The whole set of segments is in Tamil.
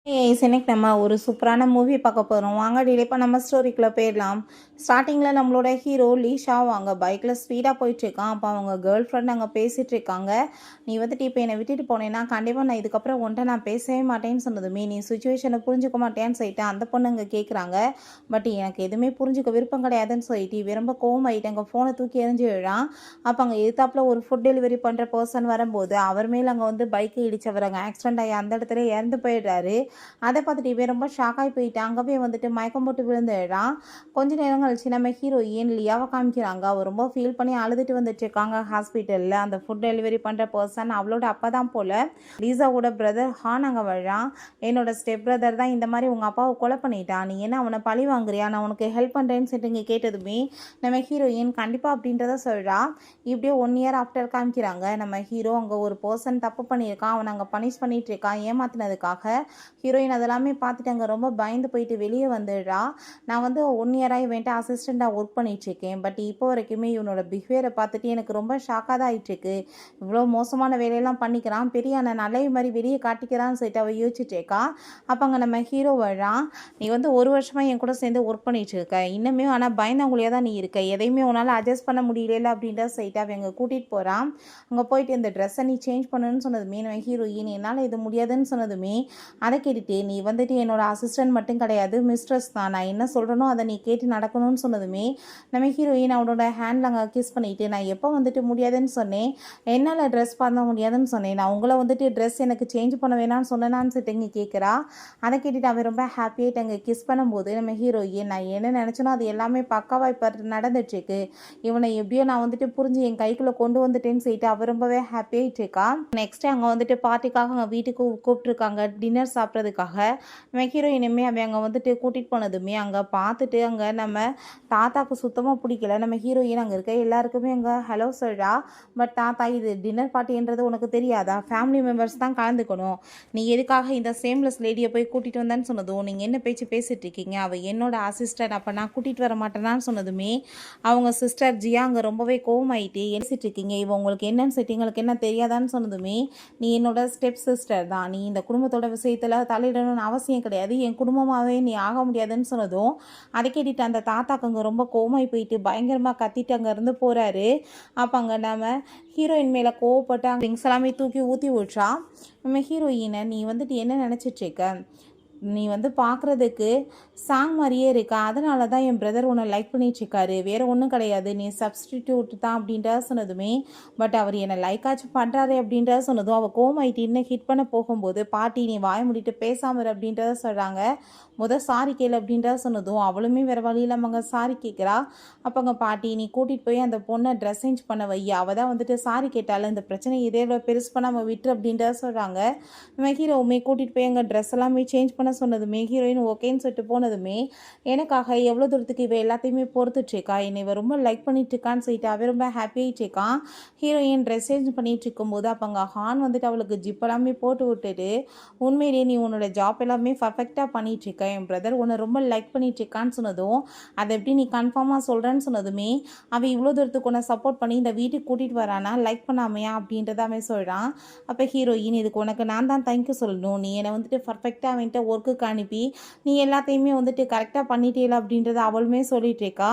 இன்னைக்கு நம்ம ஒரு சூப்பரான மூவி பார்க்க போகிறோம். வாங்க டிலே நம்ம ஸ்டோரிக்குள்ளே போயிடலாம். ஸ்டார்டிங்கில் நம்மளோட ஹீரோ லீஷா அவங்க பைக்கில் ஸ்பீடாக போயிட்டுருக்கான். அப்போ அவங்க கேர்ள் ஃப்ரெண்ட் அங்கே பேசிகிட்டு இருக்காங்க. நீ வந்துட்டு இப்போ என்னை விட்டுட்டு போனேன்னா கண்டிப்பாக நான் இதுக்கப்புறம் உன்ட்ட நான் பேசவே மாட்டேன்னு சொன்னதுமே நீ சுச்சுவேஷனை புரிஞ்சுக்க மாட்டேன்னு சொல்லிட்டு அந்த பொண்ணு அங்கே கேட்குறாங்க. பட் எனக்கு எதுவுமே புரிஞ்சுக்க விருப்பம் கிடையாதுன்னு சொல்லிட்டு ரொம்ப கோவம் ஆகிட்டு அங்கே ஃபோனை தூக்கி எறிஞ்சு விழான். அப்போ அங்கே எதிர்த்தாப்பில் ஒரு ஃபுட் டெலிவரி பண்ணுற பர்சன் வரும்போது அவர் மேலே அங்கே வந்து பைக்கு இடிச்சவர் அங்கே ஆக்சிடென்ட் ஆகி அந்த இடத்துல இறந்து போயிடுறாரு. அதை பார்த்துட்டு இவன் ரொம்ப ஷாக்காகி போயிட்டு அங்கே போய் வந்துட்டு மயக்கம் போட்டு விழுந்துடுறான். கொஞ்ச நேரம் கழிச்சு நம்ம ஹீரோயின் லியாவை காமிக்கிறாங்க. அவர் ரொம்ப ஃபீல் பண்ணி அழுதுட்டு வந்துட்டு இருக்காங்க ஹாஸ்பிட்டலில். அந்த ஃபுட் டெலிவரி பண்ணுற பர்சன் அவளோட அப்பா தான் போல். லீசாவோட பிரதர் ஹான் அங்கே வர்றான். என்னோட ஸ்டெப் பிரதர் தான் இந்த மாதிரி உங்கள் அப்பாவை கொலை பண்ணிட்டான், நீ என்ன அவனை பழி வாங்குறியா, நான் உனக்கு ஹெல்ப் பண்ணுறேன்னு சொல்லிட்டு இங்கே கேட்டதுமே நம்ம ஹீரோயின் கண்டிப்பாக அப்படின்றத சொல்கிறா. இப்படியே 1 இயர் ஆஃப்டர் காமிக்கிறாங்க. நம்ம ஹீரோ அங்கே ஒரு பர்சன் தப்பு பண்ணியிருக்கான், அவனை அங்கே பனிஷ் பண்ணிட்டு இருக்கான் ஏமாத்தினதுக்காக. ஹீரோயின் அதெல்லாமே பார்த்துட்டு அங்கே ரொம்ப பயந்து போயிட்டு வெளியே வந்துடுறா. நான் வந்து 1 இயராக இவன்ட்டு அசிஸ்டண்ட்டாக ஒர்க் பண்ணிகிட்ருக்கேன். பட் இப்போ வரைக்குமே இவனோட பிஹேவியரை பார்த்துட்டு எனக்கு ரொம்ப ஷாக்காக தான் ஆகிட்டுருக்கு. இவ்வளோ மோசமான வேலையெல்லாம் பண்ணிக்கிறான், பெரிய அண்ணன் நல்ல மாதிரி வெளியே காட்டிக்கிறான்னு சொல்லிட்டு அவள் யோசிச்சுட்டேக்கா. அப்போ அங்கே நம்ம ஹீரோ வர்றான். நீ வந்து 1 வருஷமாக என் கூட சேர்ந்து ஒர்க் பண்ணிட்டு இருக்க, இன்னுமே ஆனால் பயந்தவங்களையே தான் நீ இருக்க, எதையுமே உன்னால் அட்ஜஸ்ட் பண்ண முடியல அப்படின்ற சொல்லிட்டு அவன் அங்கே கூட்டிகிட்டு போகிறான். அங்கே போயிட்டு இந்த ட்ரெஸ்ஸை நீ சேஞ்ச் பண்ணுன்னு சொன்னதுமே நம்ம ஹீரோயின் என்னால் இது முடியாதுன்னு சொன்னதுமே அதை கேட்டுட்டு நீ வந்துட்டு என்னோட அசிஸ்டன்ட் மட்டும் கிடையாது, மிஸ்ட்ரஸ் தான், நான் என்ன சொல்கிறனோ அதை நீ கேட்டு நடக்கணும்னு சொன்னதுமே நம்ம ஹீரோயின் அவனோட ஹேண்டில் அங்கே கிஸ் பண்ணிவிட்டு நான் எப்போ வந்துட்டு முடியாதுன்னு சொன்னேன், என்னால் ட்ரெஸ் பண்ண முடியாதுன்னு சொன்னேன், நான் உங்களை வந்துட்டு ட்ரெஸ் எனக்கு சேஞ்ச் பண்ண வேணான்னு சொன்னேனான்னு சொல்லிட்டு இங்கே கேட்குறா. அதை கேட்டுட்டு அவன் ரொம்ப ஹாப்பியாகிட்டு அங்கே கிஸ் பண்ணும்போது நம்ம ஹீரோயின் நான் என்ன நினச்சனோ அது எல்லாமே பக்காவாக இப்போ நடந்துட்டுருக்கு, இவனை எப்படியோ நான் வந்துட்டு புரிஞ்சு என் கைக்குள்ளே கொண்டு வந்துட்டேன்னு சொல்லிட்டு அவள் ரொம்பவே ஹாப்பியாகிட்டு இருக்கா. நெக்ஸ்ட்டு அங்கே வந்துட்டு பார்ட்டிக்காக அங்கே வீட்டுக்கு கூப்பிட்ருக்காங்க டின்னர் சாப்பிட்றதுக்காக. நம்ம ஹீரோயினுமே அவன் அங்கே வந்துட்டு கூட்டிகிட்டு போனதுமே அங்கே பார்த்துட்டு அங்கே நம்ம தாத்தாவுக்கு சுத்தமாக பிடிக்கல. நம்ம ஹீரோயின் அங்கே இருக்க எல்லாருக்குமே அங்கே ஹலோ சொல்கிறா. பட் தாத்தா இது டின்னர் பார்ட்டின்றது உனக்கு தெரியாதா, ஃபேமிலி மெம்பர்ஸ் தான் கலந்துக்கணும், நீ எதுக்காக இந்த சேம்லெஸ் லேடியை போய் கூட்டிகிட்டு வந்தேன்னு சொன்னதும் நீங்கள் என்ன பேச்சு பேசிகிட்டு இருக்கீங்க, அவள் என்னோட அசிஸ்டன்ட், அப்போ நான் கூட்டிகிட்டு வர மாட்டேனான்னு சொன்னதுமே அவங்க சிஸ்டர் ஜியா அங்கே ரொம்பவே கோவமாயிட்டு பேசிட்டு இருக்கீங்க, இவன் உங்களுக்கு என்னன்னு செட்டிங்களுக்கு என்ன தெரியாதான்னு சொன்னதுமே நீ என்னோட ஸ்டெப் சிஸ்டர் தான், நீ இந்த குடும்பத்தோட விஷயத்தில் தலையிடணும்னு அவசியம் கிடையாது, என் குடும்பமாகவே நீ ஆக முடியாதுன்னு சொன்னதும் அதை கேட்டுட்டு அந்த தாத்தாக்கு அங்கே ரொம்ப கோமாய் போயிட்டு பயங்கரமாக கத்திட்டு அங்கேருந்து போகிறாரு. அப்போ அங்கே நம்ம ஹீரோயின் மேலே கோவப்பட்டு அங்கே திங்ஸ் எல்லாமே தூக்கி ஊற்றி விட்றா. நம்ம ஹீரோயினை நீ வந்துட்டு என்ன நினச்சிட்ருக்க, நீ வந்து பார்க்குறதுக்கு சாங் மாதிரியே இருக்கா, அதனால தான் என் பிரதர் உன்னை லைக் பண்ணிட்டுருக்காரு, வேறு ஒன்றும் கிடையாது, நீ சப்ஸ்டிடியூட் தான் அப்படின்றத சொன்னதுமே பட் அவர் என்னை லைக்காச்சும் பண்ணுறாரு அப்படின்றத சொன்னதும் அவள் கோமாயிட்டு இன்னும் ஹிட் பண்ண போகும்போது பாட்டி நீ வாய முடிட்டு பேசாமர் அப்படின்றத சொல்கிறாங்க. சாரி கேளு அப்படின்றத சொன்னதும் அவளுமே வேறு வழி இல்லாமல் அங்கே சாரி கேட்குறா. அப்போ அங்கே பாட்டி நீ கூட்டிகிட்டு போய் அந்த பொண்ணை ட்ரெஸ் சேஞ்ச் பண்ண வை, அவள் தான் வந்துட்டு சாரி கேட்டாலும் இந்த பிரச்சனை இதே பெருசு பண்ணாமல் விட்டுரு அப்படின்றத சொல்கிறாங்க. நம்ம ஹீரோவுமே கூட்டிகிட்டு போய் அங்கே ட்ரெஸ் எல்லாமே சேஞ்ச் பண்ண சொன்னதுமே ஹீரோயின் ஓகேன்னு சொல்லிட்டு போனதுமே எனக்காக எவ்வளோ தூரத்துக்கு இவ எல்லாத்தையுமே பொறுத்துட்ருக்கா, என்னை இவ ரொம்ப லைக் பண்ணிட்டு இருக்கான்னு சொல்லிட்டு அவன் ரொம்ப ஹாப்பியாகிட்டு இருக்கான். ஹீரோயின் ட்ரெஸ் சேஞ்ச் பண்ணிட்டு இருக்கும்போது அப்போ அங்கே ஹான் வந்துட்டு அவளுக்கு ஜிப் எல்லாமே போட்டு விட்டுட்டு உண்மையிலேயே நீ உன்னோட ஜாப் எல்லாமே பர்ஃபெக்டாக பண்ணிகிட்ருக்க, என் பிரதர் உன்னை ரொம்ப லைக் பண்ணிட்டுருக்கான்னு சொன்னதும் அதை எப்படி நீ கன்ஃபார்மாக சொல்கிறேன்னு சொன்னதுமே அவன் இவ்வளோ தூரத்துக்கு உன்னை சப்போர்ட் பண்ணி இந்த வீட்டுக்கு கூட்டிகிட்டு வரானா லைக் பண்ணாமையா அப்படின்றத அவன் சொல்கிறான். அப்போ ஹீரோயின் இதுக்கு உனக்கு நான் தான் தேங்க்யூ சொல்லணும், நீ என்னை வந்துட்டு பர்ஃபெக்டாக அவன்கிட்ட ஒர்க்குக்கு அனுப்பி நீ எல்லாத்தையுமே வந்துட்டு கரெக்டாக பண்ணிட்டேல அப்படின்றத அவளுமே சொல்லிட்டு இருக்கா.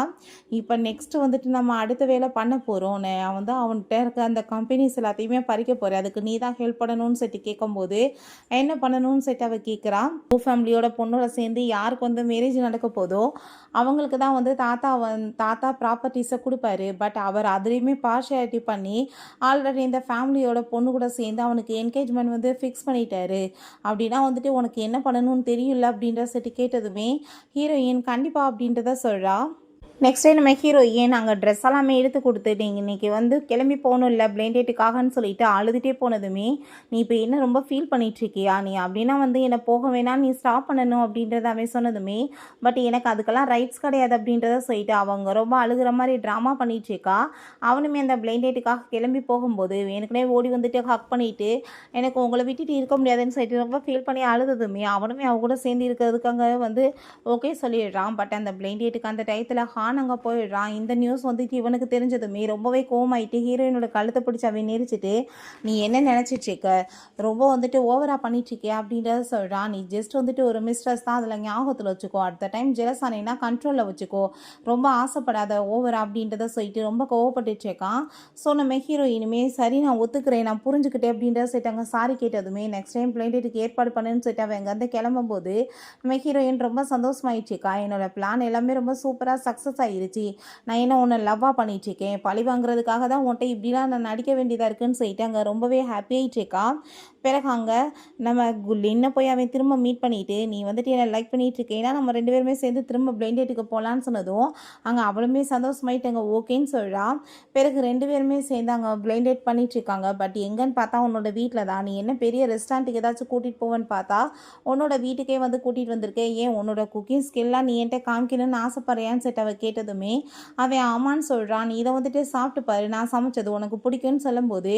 இப்போ நெக்ஸ்ட்டு வந்துட்டு நம்ம அடுத்த வேலை பண்ண போகிறோம், நான் வந்து அவன்கிட்ட இருக்க அந்த கம்பெனிஸ் எல்லாத்தையுமே பறிக்க போகிறேன், அதுக்கு நீ தான் ஹெல்ப் பண்ணணும்னு சொல்லிட்டு கேட்கும்போது என்ன பண்ணணும்னு சொல்லிட்டு அவள் கேட்குறான். ஃபேமிலியோட பொண்ணோட சேர்ந்து யாருக்கு வந்து மேரேஜ் நடக்க போதோ அவங்களுக்கு தான் வந்து தாத்தா ப்ராப்பர்ட்டிஸை கொடுப்பாரு. பட் அவர் அதுலேயுமே பார்ஷியாலிட்டி பண்ணி ஆல்ரெடி இந்த ஃபேமிலியோட பொண்ணு கூட சேர்ந்து அவனுக்கு என்கேஜ்மெண்ட் வந்து ஃபிக்ஸ் பண்ணிட்டாரு, அப்படின்னா வந்துட்டு உனக்கு என்ன பண்ணணும்னு தெரியல அப்படின்ற சரி கேட்டதுமே ஹீரோயின் கண்டிப்பாக அப்படின்றத சொல்கிறா. நெக்ஸ்ட் டே நம்ம ஹீரோயின் அங்கே ட்ரெஸ் எல்லாமே எடுத்து கொடுத்து நீங்கள் இன்றைக்கி வந்து கிளம்பி போகணும் இல்லை பிளைண்ட் டேட்டுக்காகன்னு சொல்லிட்டு அழுதுகிட்டே போனதுமே நீ இப்போ என்ன ரொம்ப ஃபீல் பண்ணிகிட்ருக்கியா, நீ அப்படின்னா வந்து என்னை போக வேணாம் நீ ஸ்டாப் பண்ணணும் அப்படின்றத அவன் சொன்னதுமே பட் எனக்கு அதுக்கெல்லாம் ரைட்ஸ் கிடையாது அப்படின்றத சொல்லிட்டு அவங்க ரொம்ப அழுகிற மாதிரி ட்ராமா பண்ணிகிட்ருக்கா. அவனுமே அந்த பிளைண்ட் டேட்டுக்காக கிளம்பி போகும்போது எனக்குனே ஓடி வந்துட்டு ஹக் பண்ணிவிட்டு எனக்கு உங்களை விட்டுட்டு இருக்க முடியாதுன்னு சொல்லிட்டு ரொம்ப ஃபீல் பண்ணி அழுதுதுமே அவனுமே அவ கூட சேர்ந்து இருக்கிறதுக்கு அங்கே வந்து ஓகே சொல்லிடுறான். பட் அந்த பிளைண்ட் டேட்டுக்கு அந்த டயத்தில் ஷான் அங்கே போயிடுறான். இந்த நியூஸ் வந்துட்டு இவனுக்கு தெரிஞ்சதுமே ரொம்பவே கோவமாயிட்டு ஹீரோயினோட கழுத்தை பிடிச்சி அவன் நெரிச்சிட்டு, நீ என்ன நினச்சிட்டு இருக்க, ரொம்ப வந்துட்டு ஓவரா பண்ணிட்டு இருக்கியா அப்படின்றத சொல்கிறான். நீ ஜஸ்ட் வந்துட்டு ஒரு மிஸ்ட்ரஸ் தான், அதில் ஞாபகத்தில் வச்சுக்கோ, அடுத்த டைம் ஜெலஸ் ஆனேன்னா கண்ட்ரோலில் வச்சுக்கோ, ரொம்ப ஆசைப்படாத ஓவரா அப்படின்றத சொல்லிட்டு ரொம்ப கோவப்பட்டுட்டு இருக்கான். ஸோ நம்ம ஹீரோயினுமே சரி நான் ஒத்துக்கிறேன், நான் புரிஞ்சுக்கிட்டேன் அப்படின்றத சொல்லிட்டாங்க. சாரி கேட்டதுமே நெக்ஸ்ட் டைம் பிளைன் டேட்டுக்கு ஏற்பாடு பண்ணுன்னு சொல்லிட்டு அவன் அங்கேருந்து கிளம்பும்போது நம்ம ஹீரோயின் ரொம்ப சந்தோஷமாயிடுச்சுக்கா. என்னோட பிளான் எல்லாமே ரொம்ப சூப்பராக சக்ஸஸ் ஆகிருச்சு, நான் என்ன உன்னை லவ்வாக பண்ணிட்டுருக்கேன், பழி வாங்குறதுக்காக தான் உன்ட்ட இப்படிலாம் நான் நடிக்க வேண்டியதாக இருக்குன்னு சொல்லிட்டு அங்கே ரொம்பவே ஹாப்பி ஆகிட்டுருக்கா. பிறகு அங்கே நம்ம லின்னை போய் அவன் திரும்ப மீட் பண்ணிவிட்டு, நீ வந்துட்டு என்னை லைக் பண்ணிட்டு இருக்கேன்னா நம்ம 2 பேருமே சேர்ந்து திரும்ப பிளைண்ட் டேட்டுக்கு போகலான்னு சொன்னதும் அங்கே அவளுமே சந்தோஷமாயிட்டு அங்கே ஓகேன்னு சொல்கிறா. பிறகு 2 பேருமே சேர்ந்து அங்கே பிளைண்ட் டேட் பண்ணிட்டு இருக்காங்க. பட் எங்கன்னு பார்த்தா உன்னோட வீட்டில் தான். நீ என்ன பெரிய ரெஸ்டாரண்ட்டுக்கு ஏதாச்சும் கூட்டிகிட்டு போவேன்னு பார்த்தா உன்னோட வீட்டுக்கே வந்து கூட்டிகிட்டு வந்திருக்கேன், ஏன் உன்னோட குக்கிங் ஸ்கில்லாம் நீ என்கிட்ட காமிக்கணும்னு ஆசைப்படுறியான்னு சொல்லிட்டு அவள் கேட்டதுமே அவன் ஆமான்னு சொல்கிறான். நீ இதை வந்துட்டு சாப்பிட்டு பாரு, நான் சமைச்சது உனக்கு பிடிக்கும்னு சொல்லும்போது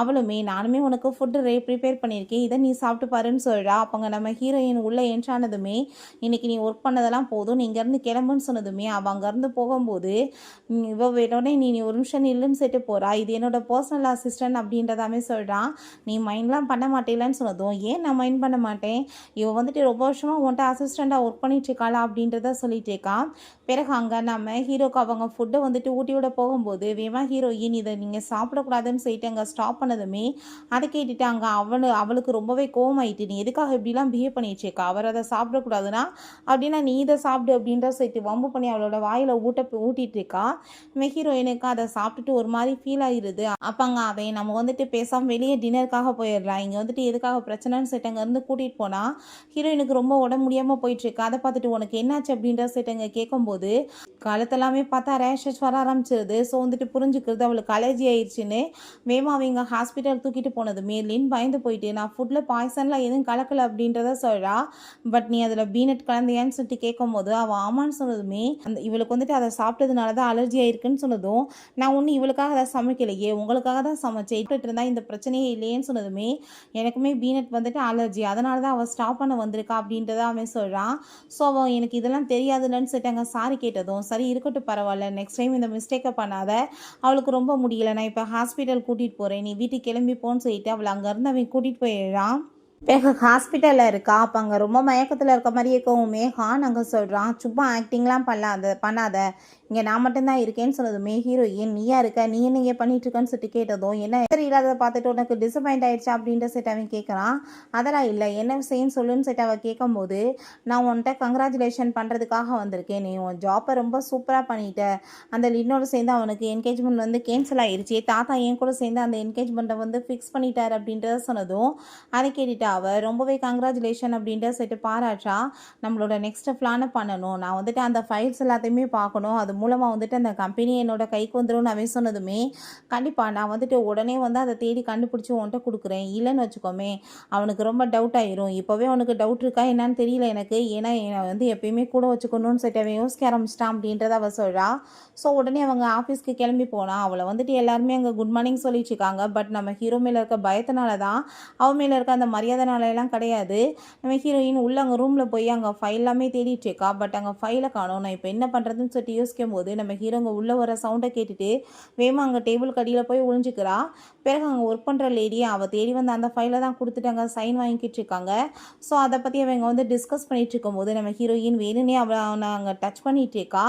அவளுமே நானுமே உனக்கு ஃபுட்டு ப்ரிப்பேர் பண்ணியிருக்கேன், இதை நீ சாப்பிட்டு பாருன்னு சொல்கிறா. அப்போங்க நம்ம ஹீரோயின் உள்ளே என்ட்ரானதுமே இன்னைக்கு நீ ஒர்க் பண்ணதெல்லாம் போதும், நீ இங்கேருந்து கிளம்புன்னு சொன்னதுமே அவள் அங்கேருந்து போகும்போது இவ வேணோடனே நீ ஒரு நிமிஷம் இல்லைன்னு சொல்லிட்டு போகிறா. இது என்னோட பர்சனல் அசிஸ்டன்ட் அப்படின்றதாமே சொல்கிறான். நீ மைண்ட்லாம் பண்ண மாட்டேலன்னு சொன்னதும் ஏன் நான் மைண்ட் பண்ண மாட்டேன், இவன் வந்துட்டு ரொம்ப வருஷமாக உன்ட்ட அசிஸ்டண்ட்டாக ஒர்க் பண்ணிட்டு இருக்காளா அப்படின்றத சொல்லிட்டு இருக்கான். பிறகு அங்கே நம்ம ஹீரோக்கு அவங்க ஃபுட்டை வந்துட்டு ஊட்டி விட போகும்போது வேமா ஹீரோயின் இதை நீங்கள் சாப்பிடக்கூடாதுன்னு சொல்லிட்டு அங்கே ஸ்டாப் பண்ணதுமே அதை கேட்டுட்டு அங்கே அவளுக்கு ரொம்பவே கோவமாயிட்டு, நீ எதுக்காக இப்படிலாம் பிஹேவ் பண்ணிட்டு இருக்கா, அவர் அதை சாப்பிடக்கூடாதுன்னா அப்படின்னா நீ இதை சாப்பிடு அப்படின்ற சொல்லிட்டு வம்பு பண்ணி அவளோட வாயில் ஊட்டிட்டு இருக்கா. நம்ம ஹீரோயினுக்கு அதை சாப்பிட்டுட்டு ஒரு மாதிரி ஃபீல் ஆகிடுது. அப்போங்க அவன் நம்ம வந்துட்டு பேசாமல் வெளியே டின்னருக்காக போயிடலாம், இங்கே வந்துட்டு எதுக்காக பிரச்சனைன்னு சொல்லிட்டு அங்கேருந்து கூட்டிகிட்டு போனால் ஹீரோயினுக்கு ரொம்ப உடம்பு முடியாமல் போயிட்டுருக்கு. அதை பார்த்துட்டு உனக்கு என்னாச்சு அப்படின்ற சொல்லிட்டு அங்கே கேட்கும்போது கழுத்தெல்லாமே பார்த்தா ரேஷஸ் வர ஆரம்பிச்சிருது. ஸோ வந்துட்டு புரிஞ்சுக்கிறது அவளுக்கு அலர்ஜி ஆயிடுச்சுன்னு வேமா அவங்க ஹாஸ்பிட்டல் தூக்கிட்டு போனதுமே லின் பயந்து போயிட்டு நான் ஃபுட்டில் பாய்சன்லாம் எதுவும் கலக்கலை அப்படின்றத சொல்கிறா. பட் நீ அதில் பீனட் கலந்தியான்னு சொல்லிட்டு கேட்கும்போது அவள் ஆமான்னு சொன்னதுமே இவளுக்கு வந்துட்டு அதை சாப்பிட்டதுனால தான் அலர்ஜி ஆயிருக்குன்னு சொன்னதும் நான் ஒன்றும் இவளுக்காக அதை சமைக்கலையே, உங்களுக்காக தான் சமைச்சேன், இட்டு இருந்தால் இந்த பிரச்சனையே இல்லையேன்னு சொன்னதுமே எனக்குமே பீனட் வந்துட்டு அலர்ஜி, அதனால தான் அவள் ஸ்டாப் பண்ண வந்திருக்கா அப்படின்றத அவன் சொல்கிறான். ஸோ அவள் எனக்கு இதெல்லாம் தெரியாதுல்லன்னு சொல்லிட்டு அங்கே சாரி கேட்டதும் சரி இருக்கட்டும் பரவாயில்ல, நெக்ஸ்ட் டைம் இந்த மிஸ்டேக்கை பண்ணாத, அவளுக்கு ரொம்ப முடியல, நான் இப்போ ஹாஸ்பிட்டல் கூட்டிகிட்டு போகிறேன், நீ வீட்டுக்கு கிளம்பி போன்னு சொல்லிட்டு அவளை அங்கேருந்து அவன் கூட்டிகிட்டு போயிடுறான். பிறகு ஹாஸ்பிட்டலில் இருக்கா. அப்போ அங்கே ரொம்ப மயக்கத்தில் இருக்க மாதிரி இருக்கவுமே ஹான் அங்கே சொல்கிறான், சும்மா ஆக்டிங்லாம் பண்ணாத, இங்கே நான் மட்டும்தான் இருக்கேன்னு சொன்னதுமே ஹீரோயின் நீயா இருக்க, நீ என்ன இங்கே பண்ணிட்டு இருக்கன்னு சொல்லிட்டு கேட்டதும் என்ன இல்லாததை பார்த்துட்டு உனக்கு டிசப்பாயிண்ட் ஆயிடுச்சா அப்படின்ற செட் அவன் கேட்குறான். அதெல்லாம் இல்லை, என்ன விஷயம்னு சொல்லுன்னு செட் அவள் கேட்கும்போது நான் உன்கிட்ட கங்க்ராச்சுலேஷன் பண்ணுறதுக்காக வந்திருக்கேன், நீ உன் ஜாப்பை ரொம்ப சூப்பராக பண்ணிட்ட, அந்த லின்னோடு சேர்ந்து அவனுக்கு என்கேஜ்மெண்ட் வந்து கேன்சல் ஆயிடுச்சு, தாத்தா என் கூட சேர்ந்து அந்த என்கேஜ்மெண்ட்டை வந்து ஃபிக்ஸ் பண்ணிட்டார் அப்படின்றத சொன்னதும் அதை கேட்டுட்டு அவள் ரொம்பவே கங்க்ராச்சுலேஷன் அப்படின்ற சொல்லிட்டு பாராட்டா. நம்மளோட நெக்ஸ்ட் பிளானை பண்ணணும், நான் வந்துட்டு அந்த ஃபைல்ஸ் எல்லாத்தையுமே பார்க்கணும், அது மூலமாக வந்துட்டு அந்த கம்பெனி என்னோட கைக்கு வந்துடும் அவன் சொன்னதுமே கண்டிப்பாக நான் வந்துட்டு உடனே வந்து அதை தேடி கண்டுபிடிச்சி உன்கிட்ட கொடுக்குறேன், இல்லைன்னு வச்சுக்கோமே அவனுக்கு ரொம்ப டவுட் ஆயிரும், இப்போவே அவனுக்கு டவுட் இருக்கா என்னன்னு தெரியல எனக்கு, ஏன்னா என்னை வந்து எப்பயுமே கூட வச்சுக்கணும்னு சொல்லிட்டு அவன் யோசிக்க ஆரம்பிச்சிட்டான் அப்படின்றத அவள் சொல்கிறா. ஸோ உடனே அவங்க ஆஃபீஸ்க்கு கிளம்பி போனால் அவளை வந்துட்டு எல்லாருமே அங்கே குட் மார்னிங் சொல்லிட்டு இருக்காங்க. பட் நம்ம ஹீரோ மேலே இருக்க பயத்தினால தான், அவன் மேலே இருக்க அந்த மரியாதைனாலெல்லாம் கிடையாது. நம்ம ஹீரோயின் உள்ள அங்கே ரூமில் போய் அங்கே ஃபைல் எல்லாமே தேடிட்டு இருக்கா. பட் அங்கே ஃபைலை காணோம். நான் இப்போ என்ன பண்ணுறதுன்னு சொல்லிட்டு யோசிக்கும் போது நம்ம ஹீரோங்க உள்ளே வர சவுண்டை கேட்டுட்டு வேமா அங்கே டேபிள் கடியில் போய் ஒழிஞ்சிக்கிறா. பிறகு அங்கே ஒர்க் பண்ணுற லேடியை அவள் தேடி வந்து அந்த ஃபைலை தான் கொடுத்துட்டு அங்கே சைன் வாங்கிக்கிட்டு இருக்காங்க. ஸோ அதை பற்றி அவங்க வந்து டிஸ்கஸ் பண்ணிட்டு இருக்கும்போது நம்ம ஹீரோயின் வேணுன்னே அவனை அங்கே டச் பண்ணிட்டு இருக்கா.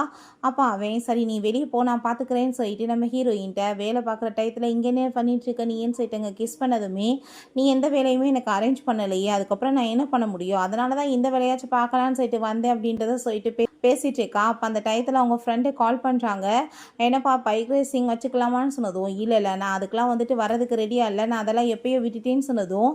அப்போ அவன் சரி நீ வெளியே போ நான் பார்த்துக்கிறேன்னு சொல்லிட்டு நம்ம ஹீரோயின்ட்ட வேலை பார்க்குற டயத்தில் இங்கேனே பண்ணிட்டு இருக்க நீ ஏன்னு சொல்லிட்டு அங்கே கிஸ் பண்ணதுமே நீ எந்த வேலையுமே எனக்கு அரேஞ்ச் பண்ணலையே, அதுக்கப்புறம் நான் என்ன பண்ண முடியும், அதனால தான் இந்த வேலையாச்சும் பார்க்கலான்னு சொல்லிட்டு வந்தேன் அப்படின்றத சொல்லிட்டு பேசிகிட்டு இருக்கா. அப்போ அந்த டயத்தில் அவங்க ஃப்ரெண்டு கால் பண்ணுறாங்க, என்னப்பா பைக் ரேசிங் வச்சுக்கலாமான்னு சொன்னதும் இல்லை நான் அதுக்கெலாம் வந்துட்டு வரதுக்கு ரெடியாக இல்லை, நான் அதெல்லாம் எப்பயோ விட்டுட்டேன்னு சொன்னதும்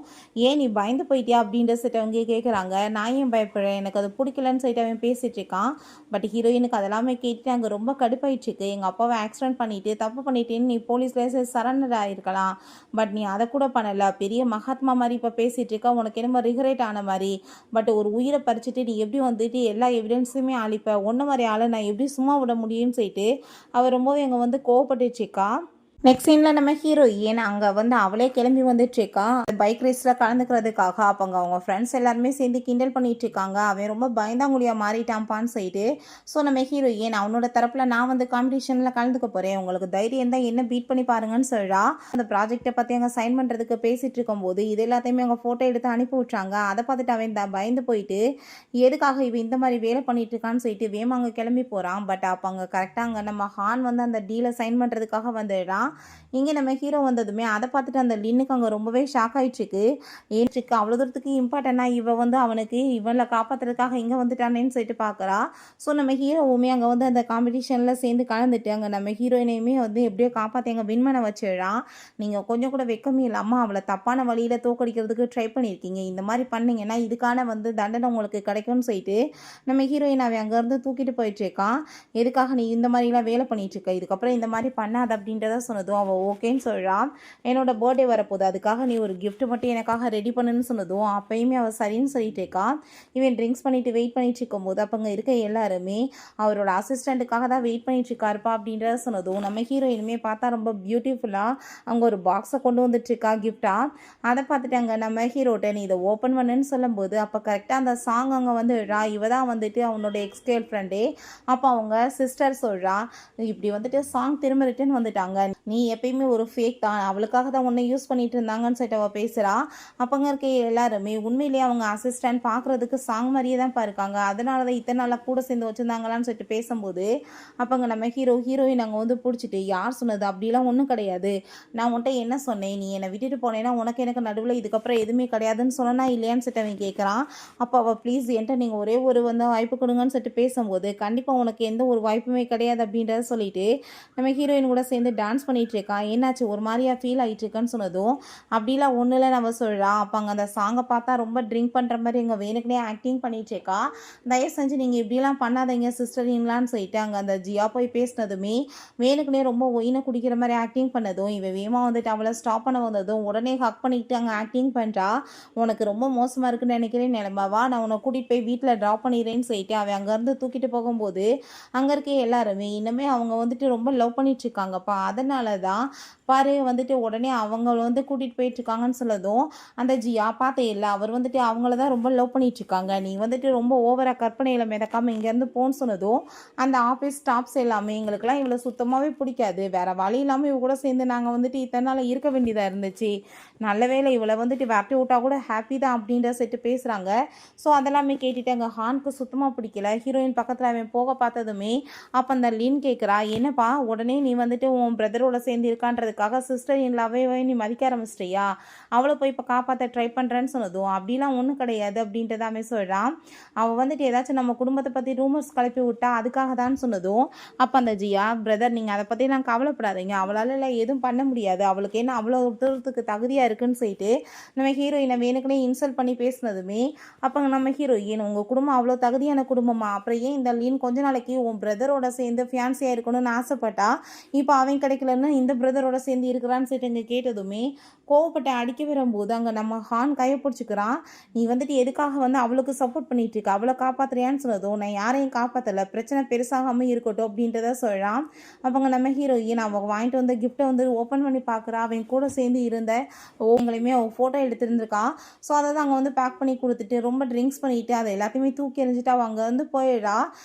ஏன் நீ பயந்து போயிட்டியா அப்படின்ற சொல்லிட்டு அவங்க கேட்குறாங்க. நான் ஏன் பயப்படுறேன், எனக்கு அது பிடிக்கலன்னு சொல்லிட்டு அவன் பேசிகிட்டு இருக்கான். பட் ஹீரோயினுக்கு அதெல்லாமே கேட்டுட்டு அங்கே ரொம்ப கடுப்பாயிடுச்சுக்கு, எங்கள் அப்பாவை ஆக்சிடென்ட் பண்ணிவிட்டு தப்பு பண்ணிட்டேன்னு நீ போலீஸ்லேயே சரண்டர் ஆகிருக்கலாம், பட் நீ அதை கூட பண்ணலை, பெரிய மகாத்மா மாதிரி இப்போ பேசிகிட்டு இருக்கா, உனக்கு என்னமோ ரிகரேட் ஆன மாதிரி, பட் ஒரு உயிரை பறிச்சுட்டு நீ எப்படி வந்துட்டு எல்லா எவிடன்ஸுமே அழிப்ப, ஒன்றை மாதிரி ஆளை நான் எப்படி சும்மா விட முடியும்னு சொல்லிட்டு அவள் ரொம்பவே அங்கே வந்து கோவப்பட்டுச்சுக்கா. நெக்ஸ்ட் சீனில் நம்ம ஹீரோயின் அங்கே வந்து அவளே கிளம்பி வந்துட்டுருக்கா பைக் ரேஸில் கலந்துக்கிறதுக்காக. அப்போங்க அவங்க ஃப்ரெண்ட்ஸ் எல்லாருமே சேர்ந்து கிண்டல் பண்ணிட்டு இருக்காங்க, அவன் ரொம்ப பயந்தாங்குழியாக மாறிட்டான்ப்பான்னு சொல்லிட்டு. ஸோ நம்ம ஹீரோயின் அவனோட தரப்பில் நான் வந்து காம்படிஷனில் கலந்துக்க போகிறேன், உங்களுக்கு தைரியம் தான் என்ன பீட் பண்ணி பாருங்கன்னு சொல்கிறா. அந்த ப்ராஜெக்டை பற்றி அங்கே சைன் பண்ணுறதுக்கு பேசிகிட்டு இருக்கும்போது இது எல்லாத்தையுமே அவங்க ஃபோட்டோ எடுத்து அனுப்பி விட்றாங்க. அதை பார்த்துட்டு அவன் பயந்து போயிட்டு எதுக்காக இவன் இந்த மாதிரி வேலை பண்ணிட்டு இருக்கான்னு சொல்லிட்டு வேமா அங்கே கிளம்பி போகிறான். பட் அப்போ அங்கே கரெக்டாக அங்கே நம்ம ஹான் வந்து அந்த டீலை சைன் பண்ணுறதுக்காக வந்துடுறான். இங்கே நம்ம ஹீரோ வந்ததுமே அதை பார்த்துட்டு அந்த லின்னுக்கு அங்கே ரொம்பவே ஷாக் ஆகிட்டுருக்கு. ஏன்ட்டுருக்கு அவ்வளோ தூரத்துக்கு இம்பார்ட்டண்டாக இவன் வந்து அவனுக்கு இவனை காப்பாற்றுறதுக்காக இங்கே வந்துட்டானேன்னு சொல்லிட்டு பார்க்குறா. ஸோ நம்ம ஹீரோவுமே அங்கே வந்து அந்த காம்படிஷனில் சேர்ந்து கலந்துட்டு அங்கே நம்ம ஹீரோயினையுமே வந்து எப்படியோ காப்பாற்றி அங்கே வின் பண்ண வச்சிடறான். நீங்கள் கொஞ்சம் கூட வெக்கமே இல்லாமல் அவளை தப்பான வழியில் தோக்கடிக்கிறதுக்கு ட்ரை பண்ணியிருக்கீங்க, இந்த மாதிரி பண்ணிங்கன்னா இதுக்கான வந்து தண்டனை உங்களுக்கு கிடைக்கும்னு சொல்லிட்டு நம்ம ஹீரோயின் அவன் அங்கேருந்து தூக்கிட்டு போயிட்டுருக்கான். எதுக்காக நீ இந்த மாதிரிலாம் வேலை பண்ணிகிட்ருக்க, இதுக்கப்புறம் இந்த மாதிரி பண்ணாது அப்படின்றத சொன்னதும் அவள் ஓகேன்னு சொல்கிறான். என்னோட பர்த்டே வரப்போகுது, அதுக்காக நீ ஒரு கிஃப்ட் மட்டும் எனக்காக ரெடி பண்ணுன்னு சொன்னதும் அப்பயுமே அவள் சரின்னு சொல்லிட்டு இருக்கா. இவன் ட்ரிங்க்ஸ் பண்ணிட்டு வெயிட் பண்ணிட்டு இருக்கும்போது அப்போ அங்கே இருக்க எல்லாருமே அவரோட அசிஸ்டண்ட்டுக்காக தான் வெயிட் பண்ணிட்டு இருக்காருப்பா அப்படின்றத சொன்னதும் நம்ம ஹீரோயினுமே பார்த்தா ரொம்ப பியூட்டிஃபுல்லாக அங்கே ஒரு பாக்ஸை கொண்டு வந்துட்டு இருக்கா கிஃப்டாக. அதை பார்த்துட்டு அங்கே நம்ம ஹீரோட்ட நீ இதை ஓப்பன் பண்ணுன்னு சொல்லும்போது அப்போ கரெக்டாக அந்த சாங் அங்கே வந்து இவ தான் வந்துட்டு அவனோட எக்ஸ் கேர்ள் ஃப்ரெண்டே. அப்போ அவங்க சிஸ்டர் சொல்கிறா, இப்படி வந்துட்டு சாங் திரும்ப ரிட்டன் வந்துட்டாங்க, நீ எப்பயுமே ஒரு ஃபேக் தான், அவளுக்காக தான் உன்னை யூஸ் பண்ணிட்டு இருந்தாங்கன்னு சொல்லிட்டு அவள் பேசுகிறா. அப்போங்க இருக்க எல்லாருமே உண்மையிலேயே அவங்க அசிஸ்டன்ட் பார்க்குறதுக்கு சாங் மாதிரியே தான் இருக்காங்க, அதனால தான் இத்தனை நாளாக கூட சேர்ந்து வச்சுருந்தாங்களான்னு சொல்லிட்டு பேசும்போது அப்போங்க நம்ம ஹீரோயின் அங்கே வந்து பிடிச்சிட்டு யார் சொன்னது, அப்படிலாம் ஒன்றும் கிடையாது, நான் உன்ட்ட என்ன சொன்னேன், நீ என்னை விட்டுட்டு போனேன்னா உனக்கு எனக்கு நடுவில் இதுக்கப்புறம் எதுவுமே கிடையாதுன்னு சொன்னா இல்லையான்னு சொல்லிட்டு அவன் கேட்குறான். அப்போ அவள் ப்ளீஸ் என்கிட்ட நீங்கள் ஒரே ஒரு வந்து வாய்ப்பு கொடுங்கன்னு சொல்லிட்டு பேசும்போது கண்டிப்பாக உனக்கு எந்த ஒரு வாய்ப்புமே கிடையாது அப்படின்றத சொல்லிட்டு நம்ம ஹீரோயின் கூட சேர்ந்து டான்ஸ் பண்ணிகிட்டு இருக்கா. என்னாச்சு ஒரு மாதிரியா ஃபீல் ஆகிட்டு இருக்கேன்னு சொன்னதும் அப்படிலாம் ஒன்றும் இல்லை நம்ம சொல்கிறா. அப்போ அங்கே அந்த சாங்கை பார்த்தா ரொம்ப ட்ரிங்க் பண்ணுற மாதிரி எங்கள் வேணுக்குனே ஆக்டிங் பண்ணிகிட்டு இருக்கா. தயவு செஞ்சு நீங்கள் இப்படிலாம் பண்ணாதீங்க சிஸ்டரிங்களான்னு சொல்லிட்டு அங்கே அந்த ஜியா போய் பேசினதுமே வேணுக்குனே ரொம்ப ஒயினை குடிக்கிற மாதிரி ஆக்டிங் பண்ணதும் இவன் வேமா வந்துட்டு அவளை ஸ்டாப் பண்ண வந்ததும் உடனே ஹக் பண்ணிக்கிட்டு அங்கே ஆக்டிங் பண்ணுறா. உனக்கு ரொம்ப மோசமாக இருக்குன்னு நினைக்கிறேன் நிலமாவா, நான் உன்னை கூட்டிகிட்டு போய் வீட்டில் ட்ராப் பண்ணிடுறேன்னு சொல்லிட்டு அவன் அங்கேருந்து தூக்கிட்டு போகும்போது அங்கே இருக்க எல்லாருமே இன்னுமே அவங்க வந்துட்டு ரொம்ப லவ் பண்ணிட்டு இருக்காங்கப்பா, அதனால தான் பாரு வந்துட்டு உடனே அவங்க வந்து கூட்டிகிட்டு போயிட்டுருக்காங்கன்னு சொல்லதும் அந்த ஜியா பார்த்தே இல்லை அவர் வந்துட்டு அவங்கள தான் ரொம்ப லவ் பண்ணிகிட்ருக்காங்க, நீ வந்துட்டு ரொம்ப ஓவராக கற்பனையில் மிதக்காமல் இங்கேருந்து போன்னு சொன்னதும் அந்த ஆஃபீஸ் ஸ்டாஃப்ஸ் எல்லாமே எங்களுக்கெல்லாம் இவ்வளோ சுத்தமாகவே பிடிக்காது, வேறு வழி இல்லாமல் இவ கூட சேர்ந்து நாங்கள் வந்துட்டு இத்தனை நாள் இருக்க வேண்டியதாக இருந்துச்சு, நல்ல வேளை இவளை வந்துட்டு விரட்டி விட்டா கூட ஹாப்பி தான் அப்படின்ற செட்டு பேசுகிறாங்க. ஸோ அதெல்லாமே கேட்டுட்டு அங்கே ஹானுக்கு சுத்தமாக பிடிக்கல. ஹீரோயின் பக்கத்தில் அவன் போக பார்த்ததுமே அப்போ அந்த லின் கேட்குறா, என்னப்பா உடனே நீ வந்துட்டு உன் பிரதரோட சேர்ந்து இருக்கான்றதுக்காக சிஸ்டர் இல்லாவே நீ மதிக்க ஆரம்பிச்சிட்டியா, அவளை போய் இப்போ காப்பாற்ற ட்ரை பண்ணுறேன்னு சொன்னதும் அப்படிலாம் ஒன்றும் கிடையாது அப்படின்றத அவன் சொல்கிறான். அவள் வந்துட்டு ஏதாச்சும் நம்ம குடும்பத்தை பற்றி ரூமர்ஸ் கிளப்பி விட்டா அதுக்காக தான் சொன்னதும் அப்போ அந்த ஜியா பிரதர் நீங்கள் அதை பற்றி நான் கவலைப்படாதீங்க, அவளால் இல்லை எதுவும் பண்ண முடியாது, அவளுக்கு என்ன அவ்வளோ தூரத்துக்கு தகுதியாக இருக்குன்னு சொல்லிட்டு நம்ம ஹீரோயினை வேணுக்குனே இன்சல்ட் பண்ணி பேசினதுமே அப்போ நம்ம ஹீரோயின் உங்கள் குடும்பம் அவ்வளோ தகுதியான குடும்பமா, அப்புறம் ஏன் இந்த லீன் கொஞ்ச நாளைக்கு உன் பிரதரோட சேர்ந்து ஃபியான்சியாக இருக்கணும்னு ஆசைப்பட்டா இப்போ அவன் கிடைக்கலன்னு இந்த பிரதரோட சேர்ந்து இருக்கிறான்னு சொல்லிட்டு இங்கே கேட்டதுமே கோவப்பட்டு அடிக்க வரும்போது அங்கே நம்ம ஹான் கையை பிடிச்சிக்கிறான். நீ வந்துட்டு எதுக்காக வந்து அவளுக்கு சப்போர்ட் பண்ணிட்டு இருக்க, அவளை காப்பாற்றுறியான்னு சொன்னதும் நான் யாரையும் காப்பாற்றலை, பிரச்சனை பெருசாகாமல் இருக்கட்டும் அப்படின்றத சொல்கிறான். அவங்க நம்ம ஹீரோயின் அவங்க வாங்கிட்டு வந்த கிஃப்ட்டை வந்து ஓப்பன் பண்ணி பார்க்குறா. அவன் கூட சேர்ந்து இருந்த உங்களையுமே அவள் ஃபோட்டோ எடுத்துருந்துருக்கா. ஸோ அதை தான் அங்கே வந்து பேக் பண்ணி கொடுத்துட்டு ரொம்ப ட்ரிங்க்ஸ் பண்ணிவிட்டு அதை எல்லாத்தையுமே தூக்கி எறிஞ்சிட்டு அவள் அங்கே வந்து போயிடா.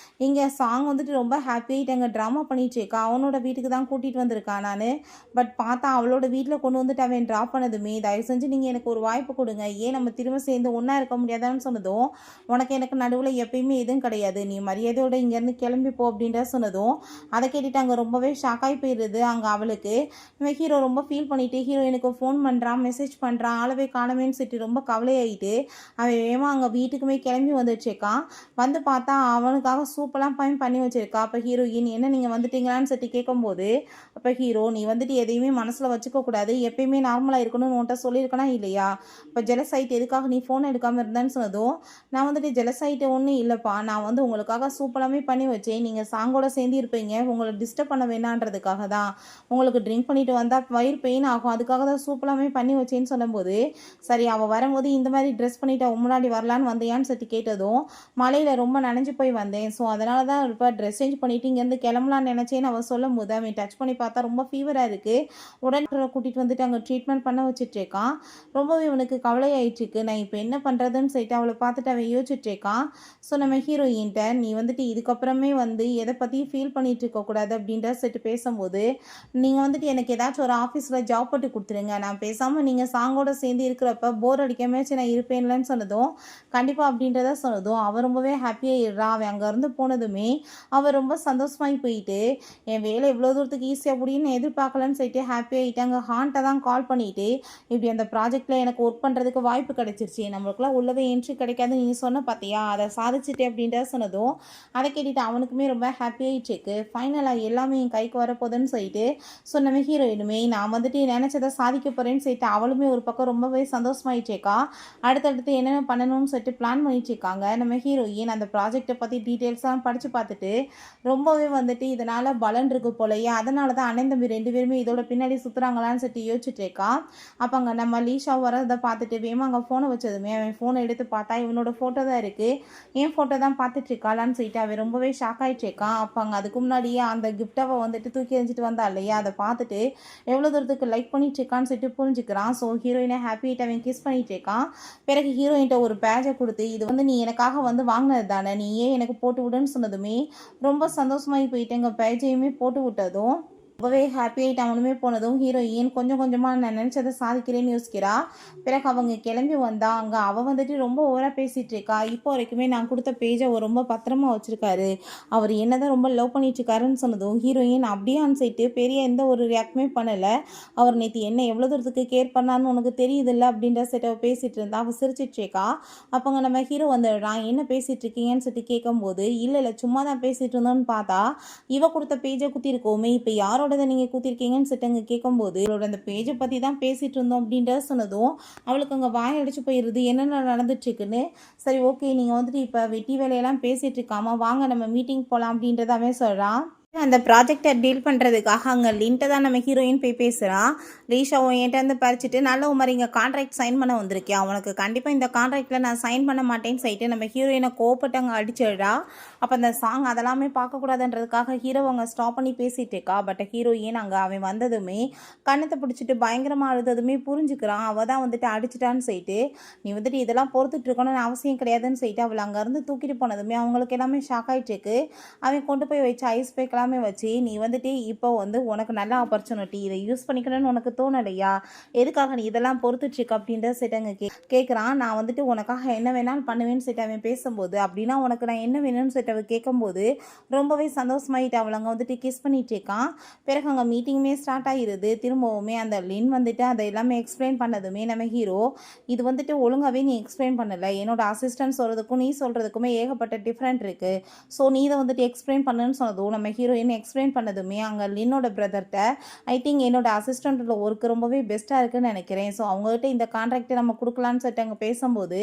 இங்கே சாங் வந்துட்டு ரொம்ப ஹாப்பியாகிட்டு அங்கே ட்ராமா பண்ணிட்டு இருக்கா. அவனோட வீட்டுக்கு தான் கூட்டிகிட்டு வந்திருக்கான் நான், பட் பார்த்தா அவளோட வீட்டில் கொண்டு வந்துட்டு அவன் ட்ராப் பண்ணதுமே தயவு செஞ்சு நீங்கள் எனக்கு ஒரு வாய்ப்பு கொடுங்க, ஏன் நம்ம திரும்ப சேர்ந்து ஒன்றா இருக்க முடியாதான்னு சொன்னதும் உனக்கு எனக்கு நடுவில் எப்பயுமே எதுவும் கிடையாது, நீ மரியாதையோடு இங்கேருந்து கிளம்பி போ அப்படின்ற சொன்னதும் அதை கேட்டுட்டு அங்கே ரொம்பவே ஷாக்காகி போயிடுது. அங்கே அவளுக்கு இவன் ஹீரோ ரொம்ப ஃபீல் பண்ணிவிட்டு ஹீரோயினுக்கு ஃபோன் பண்ணுறான், மெசேஜ் பண்ணுறான், ஆளவே காணமேன்னு சொல்லிட்டு ரொம்ப கவலையாயிட்டு அவன் வேகமாக அங்கே வீட்டுக்குமே கிளம்பி வந்துட்டுருக்கான். வந்து பார்த்தா அவனுக்காக சூப்பெல்லாம் பண்ணி வச்சிருக்கா. அப்போ ஹீரோயின் என்ன நீங்கள் வந்துட்டீங்களான்னு சொல்லிட்டு கேட்கும்போது அப்போ ஹீரோ நீ வந்துட்டு எதையுமே மனசில் வச்சுக்கக்கூடாது, எப்பயுமே நார்மலாக இருக்கணும்னு உன்ட்ட சொல்லியிருக்கனா இல்லையா, இப்போ ஜெலஸ் ஆகிட்டு எதுக்காக நீ ஃபோன் எடுக்காமல் இருந்தேன்னு சொன்னதும் நான் வந்துட்டு ஜெலஸ் ஆகிட்டு ஒன்றும் இல்லைப்பா, நான் வந்து உங்களுக்காக சூப்பராகவே பண்ணி வச்சேன், நீங்கள் சாங்கோட சேர்ந்து இருப்பீங்க, உங்களை டிஸ்டர்ப் பண்ண வேணான்றதுக்காக தான், உங்களுக்கு ட்ரிங்க் பண்ணிட்டு வந்தால் வயிறு பெயின் ஆகும், அதுக்காக தான் சூப்பராகவே பண்ணி வச்சேன்னு சொல்லும்போது சரி அவள் வரும்போது இந்த மாதிரி ட்ரெஸ் பண்ணிவிட்டு அவள் முன்னாடி வரலான்னு வந்தியான்னு சொல்லி கேட்டதும் மலையில் ரொம்ப நனைஞ்சு போய் வந்தேன், ஸோ அதனால தான் இப்போ ட்ரெஸ் சேஞ்ச் பண்ணிவிட்டு இங்கேருந்து கிளம்பலான்னு நினச்சேன்னு அவள் சொல்லும் போது அவன் டச் பண்ணி பார்த்தா ரொம்ப ஃபீவராக இருக்குது. உடனே கூட்டிகிட்டு வந்துட்டு அங்கே ட்ரீட்மெண்ட் பண்ண வச்சுட்ருக்கான். ரொம்பவே இவனுக்கு கவலை ஆயிடுச்சுக்கு. நான் இப்போ என்ன பண்ணுறதுன்னு சொல்லிட்டு அவளை பார்த்துட்டு அவன் யோசிச்சுட்ருக்கான். ஸோ நம்ம ஹீரோயின்ட்ட நீ வந்துட்டு இதுக்கப்புறமே வந்து எதை பற்றியும் ஃபீல் பண்ணிட்டு இருக்கக்கூடாது அப்படின்ற சொல்லிட்டு பேசும்போது, நீங்கள் வந்துட்டு எனக்கு ஏதாச்சும் ஒரு ஆஃபீஸில் ஜாப் போட்டு கொடுத்துருங்க, நான் பேசாமல் நீங்கள் சாங்கோட சேர்ந்து இருக்கிறப்ப போர் அடிக்காமச்சு நான் இருப்பேன்லன்னு சொன்னதும், கண்டிப்பாக அப்படின்றத சொன்னதும் அவன் ரொம்பவே ஹாப்பியாகிடுறான். அவன் அங்கேருந்து போனதுமே அவன் ரொம்ப சந்தோஷமாகி போயிட்டு, என் வேலை இவ்வளோ தூரத்துக்கு ஈஸியாக முடியும்னு எதிர்பார்க்கலன்னு சொல்லிட்டு ஹாப்பியாகிட்டாங்க. ஹான்ட்டை தான் கால் பண்ணிவிட்டு, இப்படி அந்த ப்ராஜெக்டில் எனக்கு ஒர்க் பண்ணுறதுக்கு வாய்ப்பு கிடைச்சிருச்சு, நம்மளுக்குலாம் உள்ளவே என்ட்ரி கிடைக்காது நீங்கள் சொன்ன பார்த்தியா, அதை சாதிச்சுட்டு அப்படின்றத சொன்னதும் அதை கேட்டுட்டு அவனுக்குமே ரொம்ப ஹாப்பியாகிட்டுருக்கு. ஃபைனலாக எல்லாமே என் கைக்கு வரப்போகுதுன்னு சொல்லிட்டு சொன்னமே ஹீரோயினுமே நான் வந்துட்டு நினச்சதை சாதிக்க போகிறேன்னு சொல்லிட்டு அவளுமே ஒரு பக்கம் ரொம்பவே சந்தோஷமாயிட்டேக்கா. அடுத்தடுத்து என்னென்ன பண்ணணும்னு சொல்லிட்டு பிளான் பண்ணிட்டுருக்காங்க. நம்ம ஹீரோயின் அந்த ப்ராஜெக்டை பற்றி டீட்டெயில்ஸ்லாம் படித்து பார்த்துட்டு ரொம்பவே வந்துட்டு இதனால் பலன் இருக்கு போலையே, அதனால தான் அண்ணன் தம்பி 2 பேருமே இதோட பின்னாடி சுற்றுறாங்களான்னு சொல்லிட்டு யோசிச்சுட்ருக்கா. அப்போ அங்கே நம்ம லீஷா வரதை பார்த்துட்டு வேமா அங்கே ஃபோனை வச்சதுமே அவன் ஃபோனை எடுத்து பார்த்தா இவனோட ஃபோட்டோ தான் இருக்குது. என் ஃபோட்டோ தான் பார்த்துட்ருக்காளான்னு சொல்லிட்டு அவன் ரொம்பவே ஷாக் ஆகிட்டுருக்கான். அப்போ அங்கே அதுக்கு முன்னாடியே அந்த கிஃப்டாவை வந்துட்டு தூக்கி எறிஞ்சிட்டு வந்தா இல்லையா, அதை பார்த்துட்டு எவ்வளோ தூரத்துக்கு லைக் பண்ணிட்டுருக்கான்னு சொல்லிட்டு புரிஞ்சுக்கிறான். ஸோ ஹீரோயினை ஹாப்பிகிட்ட அவன் கிஸ் பண்ணிட்டுருக்கான். பிறகு ஹீரோயின்ட்ட ஒரு பேஜை கொடுத்து இது வந்து நீ எனக்காக வந்து வாங்கினது தானே, நீ ஏன் எனக்கு போட்டு விடுன்னு சொன்னதுமே ரொம்ப சந்தோஷமாகி போயிட்டு எங்கள் பேஜையுமே போட்டு விட்டதும் ரொம்பவே ஹாப்பியாகிட்டு அவனுமே போனதும் ஹீரோயின் கொஞ்சம் கொஞ்சமாக நான் நினச்சதை சாதிக்கிறேன்னு யோசிக்கிறா. பிறகு அவங்க கிளம்பி வந்தா அங்கே அவள் வந்துட்டு ரொம்ப ஓவராக பேசிகிட்டு இருக்கா. இப்போ வரைக்குமே நான் கொடுத்த பேஜை அவர் ரொம்ப பத்திரமா வச்சுருக்காரு, அவர் என்ன தான் ரொம்ப லவ் பண்ணிட்டுருக்காருன்னு சொன்னதும் ஹீரோயின் அப்படியே அனுசைட்டு பெரிய எந்த ஒரு ரியாக்டுமே பண்ணலை. அவர் நேற்று என்ன எவ்வளோ தூரத்துக்கு கேர் பண்ணான்னு உனக்கு தெரியுதில்ல அப்படின்ற செட்டை பேசிகிட்டு இருந்தா. அவள் சிரிச்சிட்ருக்கா. அப்போங்க நம்ம ஹீரோ வந்துடுறான். என்ன பேசிகிட்டு இருக்கீங்கன்னு சொல்லிட்டு கேட்கும்போது இல்லை சும்மா தான் பேசிகிட்டு இருந்தோன்னு பார்த்தா இவ கொடுத்த பேஜை குத்திருக்கோமே, இப்போ யாரோட நீங்கள் கூத்திருக்கீங்கன்னு சொல்லிட்டு அங்கே கேட்கும்போது இவளோட அந்த பேஜை பற்றி தான் பேசிகிட்டு இருந்தோம் அப்படின்றத சொன்னதும் அவளுக்கு அங்கே வாய் அடிச்சு போயிடுது என்னென்ன நடந்துட்டுருக்குன்னு. சரி ஓகே நீங்கள் வந்துட்டு இப்போ வெட்டி வேலையெல்லாம் பேசிகிட்டு இருக்காமல் வாங்க நம்ம மீட்டிங் போகலாம் அப்படின்றதாவே சொல்கிறான். அந்த ப்ராஜெக்டை டீல் பண்ணுறதுக்காக அங்கே லின்ட்டை தான் நம்ம ஹீரோயின் போய் பேசுகிறான். லீஷாவும் என்கிட்ட வந்து பறிச்சுட்டு நல்ல மாதிரி இங்கே கான்ட்ராக்ட் சைன் பண்ண வந்திருக்கேன், அவனுக்கு கண்டிப்பாக இந்த கான்ட்ராக்டில் நான் சைன் பண்ண மாட்டேன்னு சொல்லிட்டு நம்ம ஹீரோயினை கோவப்பட்டு அங்கே அடிச்சிடுறா. அப்போ அந்த சாங் அதெல்லாமே பார்க்கக்கூடாதுன்றதுக்காக ஹீரோ அங்கே ஸ்டாப் பண்ணி பேசிகிட்டு இருக்கா. பட் ஹீரோயின் அங்கே அவன் வந்ததுமே கண்ணத்தை பிடிச்சிட்டு பயங்கரமாக அழுததுமே புரிஞ்சுக்கிறான். அவள் தான் வந்துட்டு அடிச்சிட்டான்னு சொல்லிட்டு நீ வந்துட்டு இதெல்லாம் பொறுத்துட்டு இருக்கணும்னு அவசியம் கிடையாதுன்னு சொல்லிட்டு அவளை அங்கேருந்து தூக்கிட்டு போனதுமே அவங்களுக்கு எல்லாமே ஷாக் ஆகிட்டுருக்கு. அவன் கொண்டு போய் வச்சு ஐஸ் பேக்கெல்லாம் வச்சு நீ வந்துட்டு இப்போ வந்து உனக்கு நல்ல ஆப்பர்ச்சுனிட்டி, இதை யூஸ் பண்ணிக்கணும்னு உனக்கு தோணலையா, எதுக்காக நீ இதெல்லாம் பொறுத்துட்ருக்க அப்படின்ற சிட்டங்க கேட்குறான். நான் வந்துட்டு உனக்காக என்ன வேணாலும் பண்ணுவேன்னு சொல்லிட்டு அவன் பேசும்போது அப்படின்னா உனக்கு நான் என்ன வேணும்னு சொல்லிட்டு அவள் கேட்கும்போது ரொம்பவே சந்தோஷமாயிட்டு அவள் அங்கே வந்துட்டு கிஸ் பண்ணிட்டு இருக்கான். பிறகு அங்கே மீட்டிங்குமே ஸ்டார்ட் ஆகிடுது. திரும்பவுமே அந்த லின் வந்துட்டு அதை எல்லாமே எக்ஸ்பிளைன் பண்ணதுமே நம்ம ஹீரோ இது வந்துட்டு ஒழுங்காகவே நீ எக்ஸ்பிளைன் பண்ணலை, என்னோட அசிஸ்டன்ட் சொல்கிறதுக்கும் நீ சொல்கிறதுக்குமே ஏகப்பட்ட டிஃப்ரெண்ட் இருக்குது, ஸோ நீ இதை வந்துட்டு எக்ஸ்பிளைன் பண்ணுன்னு சொன்னதும் நம்ம ஹீரோயின் எக்ஸ்பிளைன் பண்ணதுமே அங்கே லின்னோட பிரதர்கிட்ட ஐ திங்க் என்னோட அசிஸ்டண்ட்டோட ஒர்க் ரொம்பவே பெஸ்ட்டாக இருக்குன்னு நினைக்கிறேன், ஸோ அவங்ககிட்ட இந்த கான்ட்ராக்டை நம்ம கொடுக்கலான்னு சொல்லிட்டு அங்கே பேசும்போது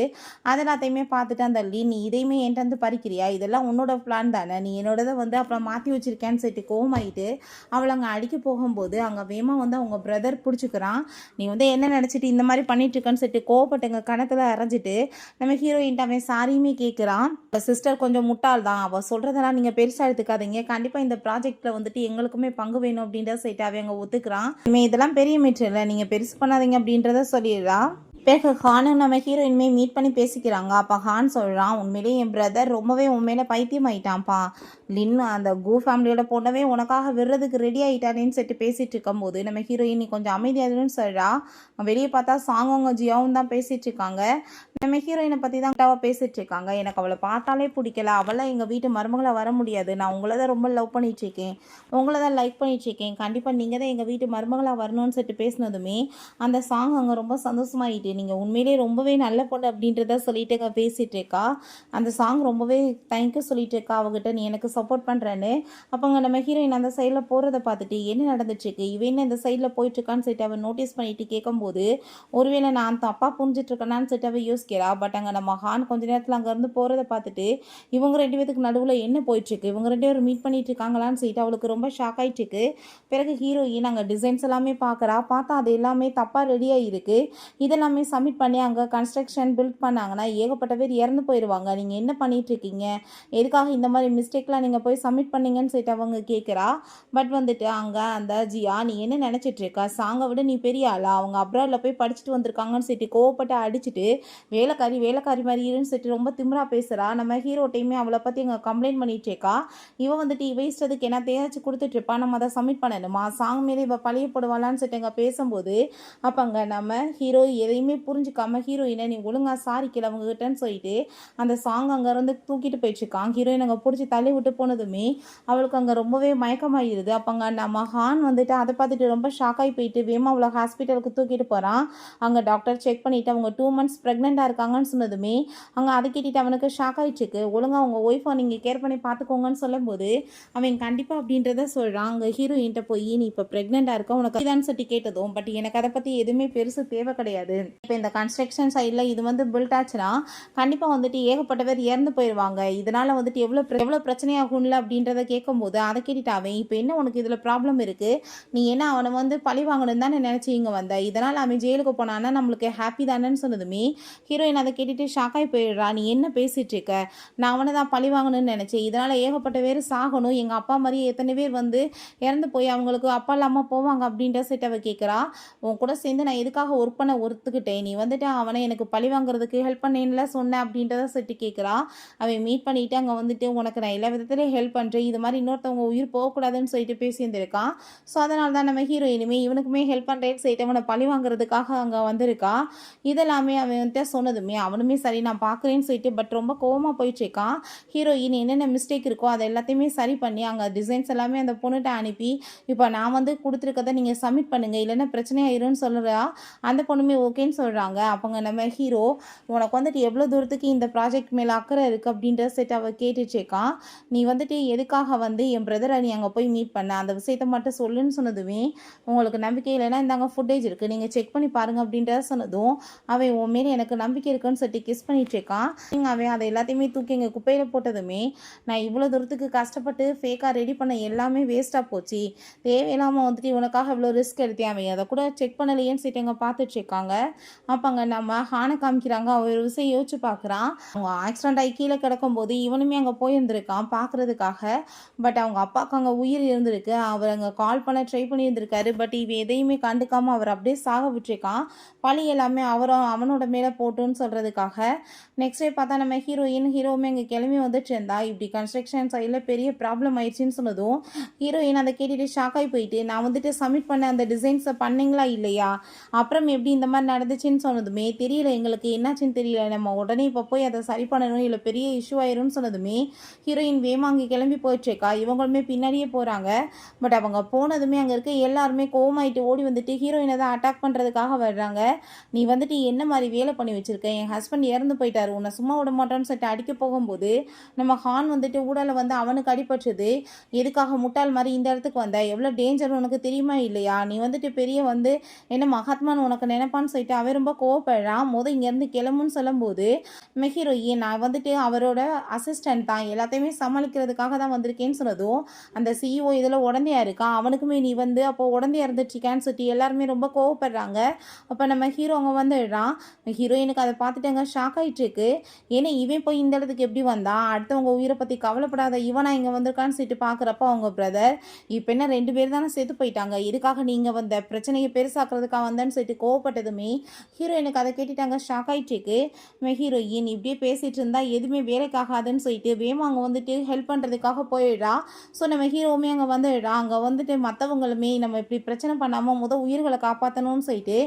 அதை எல்லாத்தையுமே பார்த்துட்டு அந்த லின் இதையுமே என்கிட்ட வந்து பறிக்கிறியா, இதெல்லாம் உன்னோட பிளான் தானே, நீ என்னோடதை வந்து அப்புறம் மாற்றி வச்சிருக்கேன்னு சொல்லிட்டு கோவமாயிட்டு அவளை அங்கே அடிக்க போகும்போது அங்கே வேமா வந்து அவங்க பிரதர் பிடிச்சிக்கிறான். நீ வந்து என்ன நினச்சிட்டு இந்த மாதிரி பண்ணிட்டு இருக்கேன்னு சொல்லிட்டு கோவப்பட்டு எங்கள் கணத்தில் அரைஞ்சிட்டு நம்ம ஹீரோயின்ட்ட அவன் சாரியுமே கேட்குறான். சிஸ்டர் கொஞ்சம் முட்டாள் தான், அவள் சொல்கிறதெல்லாம் நீங்கள் பெருசாக எடுத்துக்காதீங்க, கண்டிப்பாக இந்த ப்ராஜெக்டில் வந்துட்டு எங்களுக்குமே பங்கு வேணும் அப்படின்றத சொல்லிட்டு அவங்க ஒத்துக்கிறான். இனிமேல் இதெல்லாம் பெரிய மீட்டர் இல்லை, நீங்கள் பெருசு பண்ணாதீங்க அப்படின்றத சொல்லிடுறா. பிறகு ஹானும் நம்ம ஹீரோயின்மே மீட் பண்ணி பேசிக்கிறாங்க. அப்போ ஹான் சொல்கிறான் உண்மையிலே என் பிரதர் ரொம்பவே உண்மையில பைத்தியம் ஆயிட்டான்ப்பா, லின் அந்த கூ ஃபேமிலியோட பொண்ணவே உனக்காக விடுறதுக்கு ரெடி ஆகிட்டானேன்னு சொல்லிட்டு பேசிகிட்டு இருக்கும்போது நம்ம ஹீரோயின் நீ கொஞ்சம் அமைதியாதுன்னு சொல்கிறா. வெளியே பார்த்தா சாங்கவங்க ஜியாவும் தான் பேசிகிட்டு இருக்காங்க. நம்ம ஹீரோயினை பற்றி தான் கரெக்டாக பேசிகிட்டு இருக்காங்க. எனக்கு அவளை பார்த்தாலே பிடிக்கல, அவளை எங்கள் வீட்டு மருமகளை வர முடியாது, நான் உங்களை தான் ரொம்ப லவ் பண்ணிகிட்ருக்கேன், உங்களை தான் லைக் பண்ணிகிட்ருக்கேன், கண்டிப்பாக நீங்கள் தான் எங்கள் வீட்டு மருமகளாக வரணும்னு சொல்லிட்டு பேசினதுமே அந்த சாங் அங்கே ரொம்ப சந்தோஷமாயிட்டு நீங்கள் உண்மையிலே ரொம்பவே நல்ல பொண்ணு அப்படின்றத சொல்லிட்டு பேசிகிட்டு இருக்கா. அந்த சாங் ரொம்பவே தேங்க்யூ சொல்லிட்டு இருக்கா அவகிட்ட, நீ எனக்கு சப்போர்ட் பண்ணுறேன்னு. அப்போங்க நம்ம ஹீரோயின் அந்த சைடில் போகிறத பார்த்துட்டு என்ன நடந்துட்டுருக்கு, இவன் இந்த சைடில் போயிட்டுருக்கான்னு சொல்லிட்டு அவன் நோட்டீஸ் பண்ணிட்டு கேட்கும்போது ஒருவேளை நான் தப்பாக புரிஞ்சிட்ருக்கேனான்னு சொல்லிட்டு அவள் யோசிக்கிறா. பட் அங்கே நம்ம ஹான் கொஞ்ச நேரத்தில் அங்கேருந்து போகிறத பார்த்துட்டு இவங்க 2 பேத்துக்கு நடுவில் என்ன போயிட்டுருக்கு, இவங்க 2 பேரும் மீட் பண்ணிட்டு இருக்காங்களான்னு சொல்லிட்டு அவளுக்கு ரொம்ப ஷாக் ஆகிட்டுருக்கு. பிறகு ஹீரோயின் அங்கே டிசைன்ஸ் எல்லாமே பார்க்குறா. பார்த்தா அது எல்லாமே தப்பாக ரெடியாக இருக்குது. இதெல்லாமே எல்லாமே சப்மிட் பண்ணி அங்கே கன்ஸ்ட்ரக்ஷன் பில்ட் பண்ணாங்கன்னா ஏகப்பட்ட பேர் இறந்து போயிடுவாங்க. நீங்கள் என்ன பண்ணிகிட்ருக்கீங்க, எதுக்காக இந்த மாதிரி மிஸ்டேக்லாம் நீங்கள் போய் சப்மிட் பண்ணீங்கன்னு சொல்லிட்டு அவங்க கேட்குறா. பட் வந்துட்டு அங்கே அந்த ஜியா, நீ என்ன நினச்சிட்ருக்க, சாங்கை விட நீ பெரிய ஆளா, அவங்க அப்ராடில் போய் படிச்சுட்டு வந்திருக்காங்கன்னு சொல்லிட்டு கோவப்பட்டு அடிச்சுட்டு வேலைக்காரி வேலைக்காரி மாதிரி இருன்னு சொல்லிட்டு ரொம்ப திமிரா பேசுகிறா. நம்ம ஹீரோட்டையுமே அவளை பற்றி இங்கே கம்ப்ளைண்ட் பண்ணிகிட்ருக்கா. இவன் வந்துட்டு இவ இஷ்டத்துக்கு என்ன தேய்ச்சி கொடுத்துட்ருப்பா, நம்ம அதை சப்மிட் பண்ணணுமா, சாங் மேலே இவள் பழைய போடுவாளான்னு சொல்லிட்டு இங்கே பேசும்போது அப்போங்க நம்ம ஹீரோ எதையுமே புரிஞ்சுக்காம ஹீரோயினை நீ ஒழுங்கா சாரி கிளம்புகிட்டேன்னு சொல்லிட்டு அந்த சாங் அங்கேருந்து தூக்கிட்டு போயிட்டுருக்கான். ஹீரோயின் அங்கே பிடிச்சி தள்ளி விட்டு போனதுமே அவளுக்கு அங்கே ரொம்பவே மயக்கமாகிடுது. அப்போங்க நம்ம ஹான் வந்துட்டு அதை பார்த்துட்டு ரொம்ப ஷாக்காகி போயிட்டு வேமா அவளை ஹாஸ்பிட்டலுக்கு தூக்கிட்டு போகிறான். அங்கே டாக்டர் செக் பண்ணிவிட்டு அவங்க 2 months ப்ரெக்னெண்ட்டாக இருக்காங்கன்னு சொன்னதுமே அங்கே அதை கேட்டுட்டு அவனுக்கு ஷாக் ஆகிடுச்சுக்கு. ஒழுங்காக அவங்க ஒய்ஃபை நீங்கள் கேர் பண்ணி பார்த்துக்கோங்கன்னு சொல்லும்போது அவன் கண்டிப்பாக அப்படின்றத சொல்கிறான். அங்கே ஹீரோயின்ட்ட போய் நீ இப்போ ப்ரெக்னெண்ட்டாக இருக்க, உனக்கு இதான்னு சொல்லி கேட்டதும் பட் எனக்கு அதை பற்றி எதுவுமே பெருசு தேவை கிடையாது. இப்போ இந்த கன்ஸ்ட்ரக்ஷன் சைடில் இது வந்து பில்ட் ஆச்சுன்னா கண்டிப்பாக வந்துட்டு ஏகப்பட்ட பேர் இறந்து போயிடுவாங்க. இதனால் வந்துட்டு எவ்வளோ பிரச்சனையாகும்ல அப்படின்றத கேட்கும்போது அதை கேட்டுட்டு அவன் இப்போ என்ன உனக்கு இதில் ப்ராப்ளம் இருக்குது, நீ என்ன அவனை வந்து பழி வாங்கணும்னு தானே நினச்சி இங்கே வந்த, இதனால் அவன் ஜெயிலுக்கு போனான்னா நம்மளுக்கு ஹாப்பி தானேன்னு சொன்னதுமே ஹீரோயின் அதை கேட்டுட்டு ஷாக்காகி போயிடுறா. நீ என்ன பேசிகிட்டு இருக்க, நான் அவனை தான் பழி வாங்கணும்னு நினச்சேன், இதனால் ஏகப்பட்ட பேர் சாகணும், எங்கள் அப்பா மாதிரி எத்தனை பேர் வந்து இறந்து போய் அவங்களுக்கு அப்பா இல்லாமல் போவாங்க அப்படின்ற செட் அவ கேட்குறா. உன் கூட சேர்ந்து நான் எதுக்காக ஒர்க் பண்ண ஒத்துக்கிட்டேன், நீ வந்துட்டு அவனை எனக்கு பழி வாங்குறதுக்கு ஹெல்ப் பண்ணேன்ல சொன்னேன் அப்படின்றத செட்டு கேட்குறா. அவன் மீட் பண்ணிவிட்டு அங்கே வந்துட்டு உனக்கு நான் எல்லா விதத்துலேயும் ஹெல்ப் பண்ணுறேன், இது மாதிரி இன்னொருத்தவங்க உயிர் போகக்கூடாதுன்னு சொல்லிட்டு பேசியிருந்திருக்கான். ஸோ அதனால தான் நம்ம ஹீரோயினுமே இவனுக்குமே ஹெல்ப் பண்ணுறேன்னு சொல்லிட்டு அவனை பழி வாங்குறதுக்காக அங்கே வந்திருக்கா. இதெல்லாமே அவன் வந்துட்டு சொன்னதுமே அவனுமே சரி நான் பார்க்குறேன்னு சொல்லிட்டு பட் ரொம்ப கோவமாக போயிட்டுருக்கான். ஹீரோயின் என்னென்ன மிஸ்டேக் இருக்கோ அதை எல்லாத்தையுமே சரி பண்ணி அங்கே டிசைன்ஸ் எல்லாமே அந்த பொண்ணுகிட்ட அனுப்பி இப்போ நான் வந்து கொடுத்துருக்கதை நீங்கள் சப்மிட் பண்ணுங்கள் இல்லைன்னா பிரச்சனையாயிரும்னு சொல்கிறா. அந்த பொண்ணுமே ஓகேன்னு சொல்கிறாங்க. அப்போங்க நம்ம ஹீரோ உனக்கு வந்துட்டு எவ்வளோ தூரத்துக்கு இந்த ப்ராஜெக்ட் மேலே அக்கறை இருக்குது அப்படின்ற செட் அவள் கேட்டுட்ருக்கான். நீ வந்துட்டு எதுக்காக வந்து என் பிரதரை நீ அங்கே போய் மீட் பண்ண, அந்த விஷயத்தை மட்டும் சொல்லுன்னு சொன்னதுமே உங்களுக்கு நம்பிக்கை இல்லைன்னா இந்தாங்க ஃபுட்டேஜ் இருக்குது நீங்கள் செக் பண்ணி பாருங்கள் அப்படின்றத சொன்னதும் அவன் உன் மேலே எனக்கு நம்பிக்கை இருக்குன்னு சொல்லிட்டு கிஸ் பண்ணிகிட்ருக்கான். அவன் அதை எல்லாத்தையுமே தூக்கி இங்கே குப்பையில் போட்டதுமே நான் இவ்வளோ தூரத்துக்கு கஷ்டப்பட்டு ஃபேக்காக ரெடி பண்ண எல்லாமே வேஸ்ட்டாக போச்சு, தேவையில்லாமல் வந்துட்டு உனக்காக இவ்வளோ ரிஸ்க் எடுத்தேன், அவன் அதை கூட செக் பண்ணலையேன்னு சொல்லிட்டு எங்கே பார்த்துட்ருக்காங்க. அப்போங்க நம்ம ஹானை காமிக்கிறாங்க. அவன் ஒரு விஷயம் யோசிச்சு பார்க்குறான். அவங்க ஆக்சிடென்ட் ஆகி கீழே கிடக்கும்போது இவனுமே அங்கே போயிருந்திருக்கான் பார்க்குறதுக்காக. பட் அவங்க அப்பாவுக்கு அங்கே உயிர் இருந்திருக்கு. அவர் அங்கே கால் பண்ண ட்ரை பண்ணியிருந்திருக்காரு. பட் இவன் எதையுமே கண்டுக்காமல் அவர் அப்படியே சாக விட்டுருக்கான். பழி எல்லாமே அவனோட மேலே போட்டுன்னு சொல்கிறதுக்காக. நெக்ஸ்ட் டே பார்த்தா நம்ம ஹீரோவுமே அங்கே கிளம்பி வந்துட்டு இருந்தா. இப்படி கன்ஸ்ட்ரக்ஷன் சைடில் பெரிய ப்ராப்ளம் ஆயிடுச்சுன்னு சொன்னதும் ஹீரோயின் அதை கேட்டுட்டு ஷாக்காகி போயிட்டு நான் வந்துட்டு சப்மிட் பண்ண அந்த டிசைன்ஸை பண்ணிங்களா இல்லையா, அப்புறம் எப்படி இந்த மாதிரி நடந்துச்சுன்னு சொன்னதுமே தெரியல, எங்களுக்கு என்னாச்சுன்னு தெரியல, நம்ம உடனே இப்போ போய் அதை சரி பண்ணணும் இல்லை பெரிய இஷ்யூ ஆயிரும்னு சொன்னதுமே ஹீரோயின் வேமாங்கி கிளம்பி போயிட்டுருக்கா. இவங்களுமே பின்னாடியே போகிறாங்க. பட் அவங்க போனதுமே அங்கே இருக்க எல்லாருமே கோவமாயிட்டு ஓடி வந்துட்டு ஹீரோயினை தான் அட்டாக் பண்ணுறதுக்காக வர்றாங்க. நீ வந்துட்டு என்ன மாதிரி வேலை பண்ணி வச்சுருக்க, என் ஹஸ்பண்ட் இறந்து போயிட்டாரு, உன்னை சும்மா விட மாட்டோன்னு சொல்லிட்டு அடிக்க போகும்போது நம்ம ஹான் வந்துட்டு ஊடலை வந்து அவனுக்கு அடிபட்டுது. எதுக்காக முட்டாள் மாதிரி இந்த இடத்துக்கு வந்த, எவ்வளோ டேஞ்சர் உனக்கு தெரியுமா இல்லையா, நீ வந்துட்டு பெரிய வந்து என்ன மகாத்மான்னு உனக்கு நினைப்பான்னு சொல்லிட்டு அவன் ரொம்ப கோவப்படுறான். இங்கேருந்து கிளம்புன்னு சொல்லும்போது ஹீரோயின் நான் வந்துட்டு அவரோட அசிஸ்டன்ட் தான், எல்லாத்தையுமே சமாளிக்கிறதுக்காக தான் வந்திருக்கேன்னு சொன்னதும் அந்த சிஇஓ இதில் உடந்தையா இருக்கான், அவனுக்குமே நீ வந்து அப்போ உடந்தையா இருந்துட்டுருக்கான்னு சொல்லிட்டு எல்லாருமே ரொம்ப கோவப்படுறாங்க. அப்போ நம்ம ஹீரோ அங்கே வந்துடுறான். ஹீரோயினுக்கு அதை பார்த்துட்டு அங்கே ஷாக் ஆகிட்டு இருக்கு. ஏன்னா இவன் போய் இந்த இடத்துக்கு எப்படி வந்தான், அடுத்தவங்க உயிரை பற்றி கவலைப்படாத இவனா இங்கே வந்திருக்கான்னு சொல்லிட்டு பார்க்குறப்ப அவங்க பிரதர் இப்போ என்ன 2 பேர் தானே செத்து போயிட்டாங்க, எதுக்காக நீங்கள் வந்த பிரச்சனையை பெருசாக்குறதுக்காக வந்தேன்னு சொல்லிட்டு கோவப்பட்டதுமே ஹீரோயினுக்கு அதை கேட்டுட்டாங்க. ஷாக் ஆகிட்டு இருக்கு. ஹீரோயின் இப்படியே பேசிகிட்டு இருந்தால் எதுவுமே வேலைக்காகாதுன்னு சொல்லிட்டு வேமா அங்கே வந்துட்டு ஹெல்ப் பண்ணுறதுக்காக போயிடுறா. ஸோ நம்ம ஹீரோவுமே அங்கே வந்துடுறா. அங்கே வந்துட்டு மற்றவங்களுமே நம்ம இப்படி பிரச்சனை பண்ணாமல் உயிர்களை காப்பாற்றணும்னு சொல்லிட்டு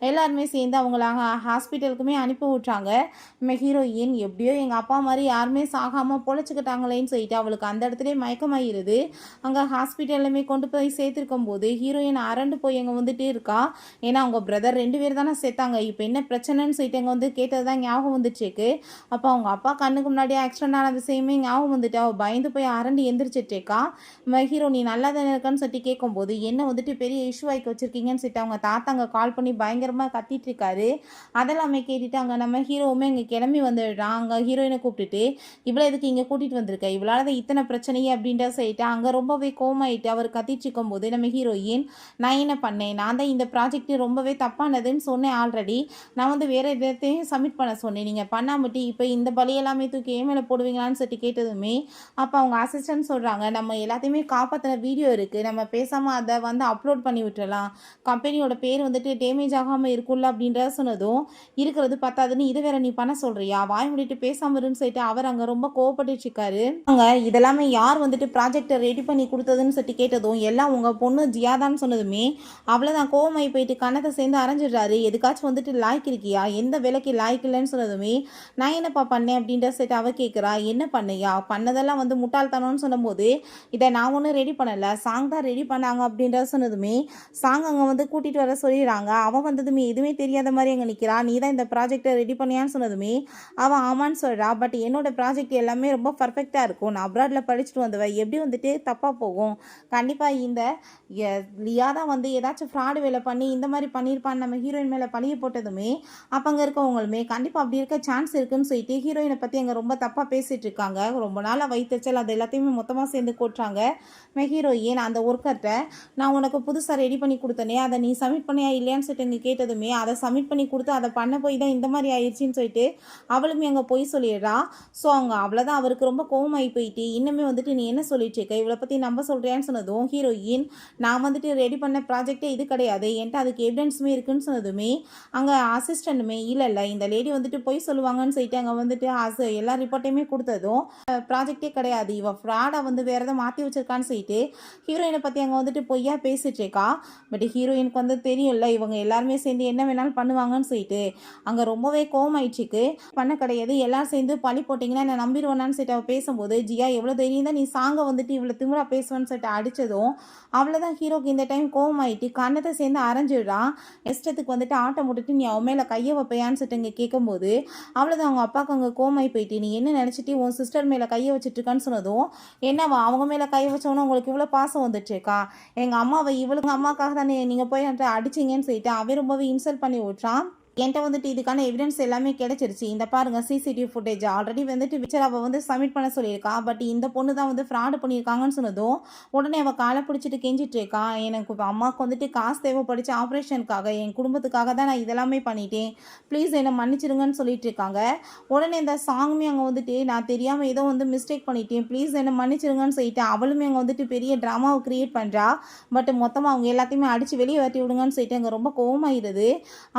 எல்லாருமே சேர்ந்து அவங்கள ஹாஸ்பிட்டலுக்குமே அனுப்பி விட்றாங்க. நம்ம ஹீரோயின் எப்படியோ எங்கள் அப்பா மாதிரி யாருமே சாகாமல் பொழைச்சிக்கிட்டாங்களேன்னு சொல்லிட்டு அவளுக்கு அந்த இடத்துல மயக்கமாயிருது. அங்கே ஹாஸ்பிட்டல்லுமே கொண்டு போய் சேர்த்துருக்கும் போது ஹீரோயின் அரண்டு போய் அங்கே வந்துட்டு இருக்கா. ஏன்னா அவங்க பிரதர் 2 பேர் தானே சேர்த்தாங்க, இப்போ என்ன பிரச்சனைன்னு சொல்லிட்டு அங்கே வந்து கேட்டது தான் ஞாபகம் வந்துட்டுருக்கு. அப்போ அவங்க அப்பா கண்ணுக்கு முன்னாடியே ஆக்சிடென்ட் ஆன விஷயமே ஞாபகம் வந்துட்டு அவள் பயந்து போய் அரண்டு எந்திரிச்சிட்ருக்கா. நம்ம ஹீரோ நீ நல்லா தானே இருக்கான்னு சொல்லிட்டு கேட்கும்போது என்ன வந்துட்டு பெரிய இஷ்யூ ஆகி வச்சுருக்கீங்கன்னு சொல்லிட்டு அவங்க தாத்தா அங்கே கால் பண்ணி பயங்கரமாக கத்திட்டு இருக்காரு. அதெல்லாமே கேட்டுட்டு அங்கே நம்ம ஹீரோவுமே இங்கே கிளம்பி வந்துடுறான். அங்கே ஹீரோயினை கூப்பிட்டுட்டு இவ்வளோ எதுக்கு இங்கே கூட்டிகிட்டு வந்திருக்க, இவ்வளோ தான் இத்தனை பிரச்சனையே அப்படின்ற சொல்லிட்டு அங்கே ரொம்பவே கோமாயிட்டு அவர் கத்திட்டு இருக்கும்போது நம்ம ஹீரோயின் நான் என்ன பண்ணேன், நான் தான் இந்த ப்ராஜெக்ட் ரொம்பவே தப்பானதுன்னு சொன்னேன் ஆல்ரெடி நான் வந்து வேறு இடத்தையும் சப்மிட் பண்ண சொன்னேன், நீங்கள் பண்ணாமட்டி இப்போ இந்த பலி எல்லாமே தூக்கி ஏன் மேலே போடுவீங்களான்னு சொல்லிட்டு கேட்டதுமே அப்போ அவங்க அசிஸ்டன்ட் சொல்கிறாங்க, நம்ம எல்லாத்தையுமே காப்பாற்றின வீடியோ இருக்குது, நம்ம பேசாமல் அதை வந்து அப்லோட் பண்ணி விட்டுறலாம், கம்பெனியோட பேர் வந்துட்டு டேமேஜ் ஆகாமல் இருக்கும்ல அப்படின்றத சொன்னதும், இருக்கிறது பத்தாதுன்னு இது வேற நீ பண்ண சொல்கிறியா, வாய் மூடிட்டு பேசாமல் இருன்னு சொல்லிட்டு அவர் அங்கே ரொம்ப கோவப்பட்டுட்டு இருக்காரு. அவங்க இதெல்லாமே யார் வந்துட்டு ப்ராஜெக்டை ரெடி பண்ணி கொடுத்ததுன்னு சொல்லிட்டு கேட்டதும் எல்லாம் உங்கள் பொண்ணு ஜியாதான்னு சொன்னதுமே அவ்வளோதான் கோவமாயி போயிட்டு கண்ணத்தை சேர்ந்து அரைஞ்சிடுறாரு. எதுக்காச்சும் வந்துட்டு லாய்க்கு இருக்கியா, எந்த வேலைக்கு லாய்க்கு இல்லைன்னு சொன்னதுமே நான் என்னப்பா பண்ணேன் அப்படின்ற செட் அவ கேட்குறா, என்ன பண்ணையா, பண்ணதெல்லாம் வந்து முட்டாள்தனம்னு சொன்னபோது இதை நான் ஒன்றும் ரெடி பண்ணலை, சாங் தான் ரெடி பண்ணாங்க அப்படின்றத சொன்னதுமே சாங் அங்கே வந்து கூட்டிகிட்டு வர சொல்லிடுறாங்க. அவன் வந்ததுமே எதுவுமே தெரியாத மாதிரி அங்கே நிற்கிறா. நீ தான் இந்த ப்ராஜெக்டை ரெடி பண்ணியான்னு சொன்னதுமே அவன் ஆமான்னு சொல்கிறா. பட் என்னோட ப்ராஜெக்ட் எல்லாமே ரொம்ப பர்ஃபெக்டாக இருக்கும், நான் அப்ராடில் படிச்சுட்டு வந்தவன், எப்படி வந்துட்டு தப்பாக போகும், கண்டிப்பாக இந்த லியா தான் வந்து ஏதாச்சும் ஃப்ராடு வேலை பண்ணி இந்த மாதிரி பண்ணியிருப்பான்னு நம்ம ஹீரோயின் மேலே பழிய போட்டதுமே அப்போ அங்கே இருக்கவங்களுமே கண்டிப்பாக அப்படி இருக்க சான்ஸ் இருக்குன்னு சொல்லிட்டு ஹீரோயினை பற்றி அங்கே ரொம்ப தப்பாக பேசிகிட்டு இருக்காங்க. ரொம்ப நாளாக வைத்தச்சல் அது எல்லாத்தையுமே மொத்தமாக சேர்ந்து கொட்டுறாங்க. ஹீரோயின் அந்த ஒர்க்கர்கிட்ட நான் உனக்கு புதுசாக ரெடி பண்ணி கொடுத்தனே அதை நீ சப்மிட் பண்ணியா இல்லையான்னு சொல்லிட்டு இங்கே கேட்டதுமே அதை சப்மிட் பண்ணி கொடுத்து அதை பண்ண போய் தான் இந்த மாதிரி ஆயிடுச்சின்னு சொல்லிட்டு அவளுமே அங்கே போய் சொல்லிடுறா. ஸோ அவங்க அவ்வளோதான் அவருக்கு ரொம்ப கோவமாகி போயிட்டு இன்னுமே வந்துட்டு நீ என்ன சொல்லிட்டு இருக்க, இவளை பற்றி நம்ப சொல்கிறியான்னு சொன்னதும் ஹீரோயின் நான் வந்துட்டு ரெடி பண்ண ப்ராஜெக்டே இது கிடையாது, என்கிட்ட அதுக்கு எவிடன்ஸுமே இருக்குன்னு சொன்னதுமே அங்கே அசிஸ்டண்ட்டுமே இல்லை இந்த லேடி வந்துட்டு போய் சொல்லுவாங்கன்னு சொல்லிட்டு அங்கே வந்துட்டு எல்லா ரிப்போர்ட்டையுமே கொடுத்ததும் ப்ராஜெக்டே கிடையாது, இவள் ஃப்ராடாக வந்து வேறு எதாவது மாற்றி வச்சிருக்கான்னு சொல்லிட்டு ஹீரோயினை பற்றி அங்கே வந்துட்டு பொய்யா பேசிட்டு இருக்கா. பட் ஹீரோயினுக்கு வந்து தெரியும்ல இவங்க எல்லாருமே சேர்ந்து என்ன வேணாலும் பண்ணுவாங்கன்னு சொல்லிட்டு அங்கே ரொம்பவே கோவமாயிடுச்சுக்கு. பண்ண கிடையாது, எல்லாரும் சேர்ந்து பழி போட்டிங்கன்னா என்ன நம்பிடுவேனான்னு சொல்லிட்டு அவள் பேசும்போது ஜியா எவ்வளோ தைரியம் தான் நீ சாங்கை வந்துட்டு இவ்வளோ திமிரா பேசுவேன்னு சொல்லிட்டு அடித்ததும் அவ்வளோதான் ஹீரோக்கு இந்த டைம் கோவமாயிட்டு கண்ணத்தை சேர்ந்து அரைஞ்சிடுறான். இஷ்டத்துக்கு வந்துட்டு ஆட்டை முட்டுட்டு நீ அவன் மேலே கையை வைப்பையான்னு சொல்லிட்டு இங்கே கேட்கும்போது அவ்வளோதான் அவங்க அப்பாவுக்கு அங்கே கோவமாயி போயிட்டு நீ என்ன நினச்சிட்டு உன் சிஸ்டர் மேலே கையை வச்சுட்ருக்கான்னு சொன்னதும் என்னவா அவங்க மேலே கையை வச்சோன்னா உங்களுக்கு இவ்வளோ பாசம் வந்துட்டுருக்கா, எங்கள் அம்மாவை இவளுக்கு அம்மாக்காக தானே நீங்கள் போய் அடிச்சிங்கன்னு சொல்லிட்டு அவன் ரொம்பவே இன்சல்ட் பண்ணி விட்றான். என்கிட்ட வந்துட்டு இதுக்கான எவிடன்ஸ் எல்லாமே கிடைச்சிருச்சு, இந்த பாருங்க சிசிடிவி ஃபுட்டேஜ் ஆல்ரெடி வந்துட்டு விச்சர் அவள் வந்து சப்மிட் பண்ண சொல்லியிருக்கா, பட் இந்த பொண்ணு தான் வந்து ஃப்ராடு பண்ணியிருக்காங்கன்னு சொன்னதும் உடனே அவள் காலை பிடிச்சிட்டு கெஞ்சிட்டு இருக்கா, எனக்கு இப்போ அம்மாவுக்கு வந்துட்டு காசு தேவைப்படுச்சு ஆப்ரேஷனுக்காக, என் குடும்பத்துக்காக தான் நான் இதெல்லாமே பண்ணிட்டேன், ப்ளீஸ் என்னை மன்னிச்சிருங்கன்னு சொல்லிட்டு இருக்காங்க. உடனே இந்த சாங்குமே அங்கே வந்துட்டு நான் தெரியாமல் ஏதோ வந்து மிஸ்டேக் பண்ணிட்டேன், ப்ளீஸ் என்னை மன்னிச்சிருங்கன்னு சொல்லிட்டு அவளுமே அங்கே வந்துட்டு பெரிய ட்ராமாவை க்ரியேட் பண்ணுறா. பட் மொத்தமாக அவங்க எல்லாத்தையுமே அடித்து வெளியே வரட்டி விடுங்கன்னு சொல்லிட்டு அங்கே ரொம்ப கோவமாயிருது.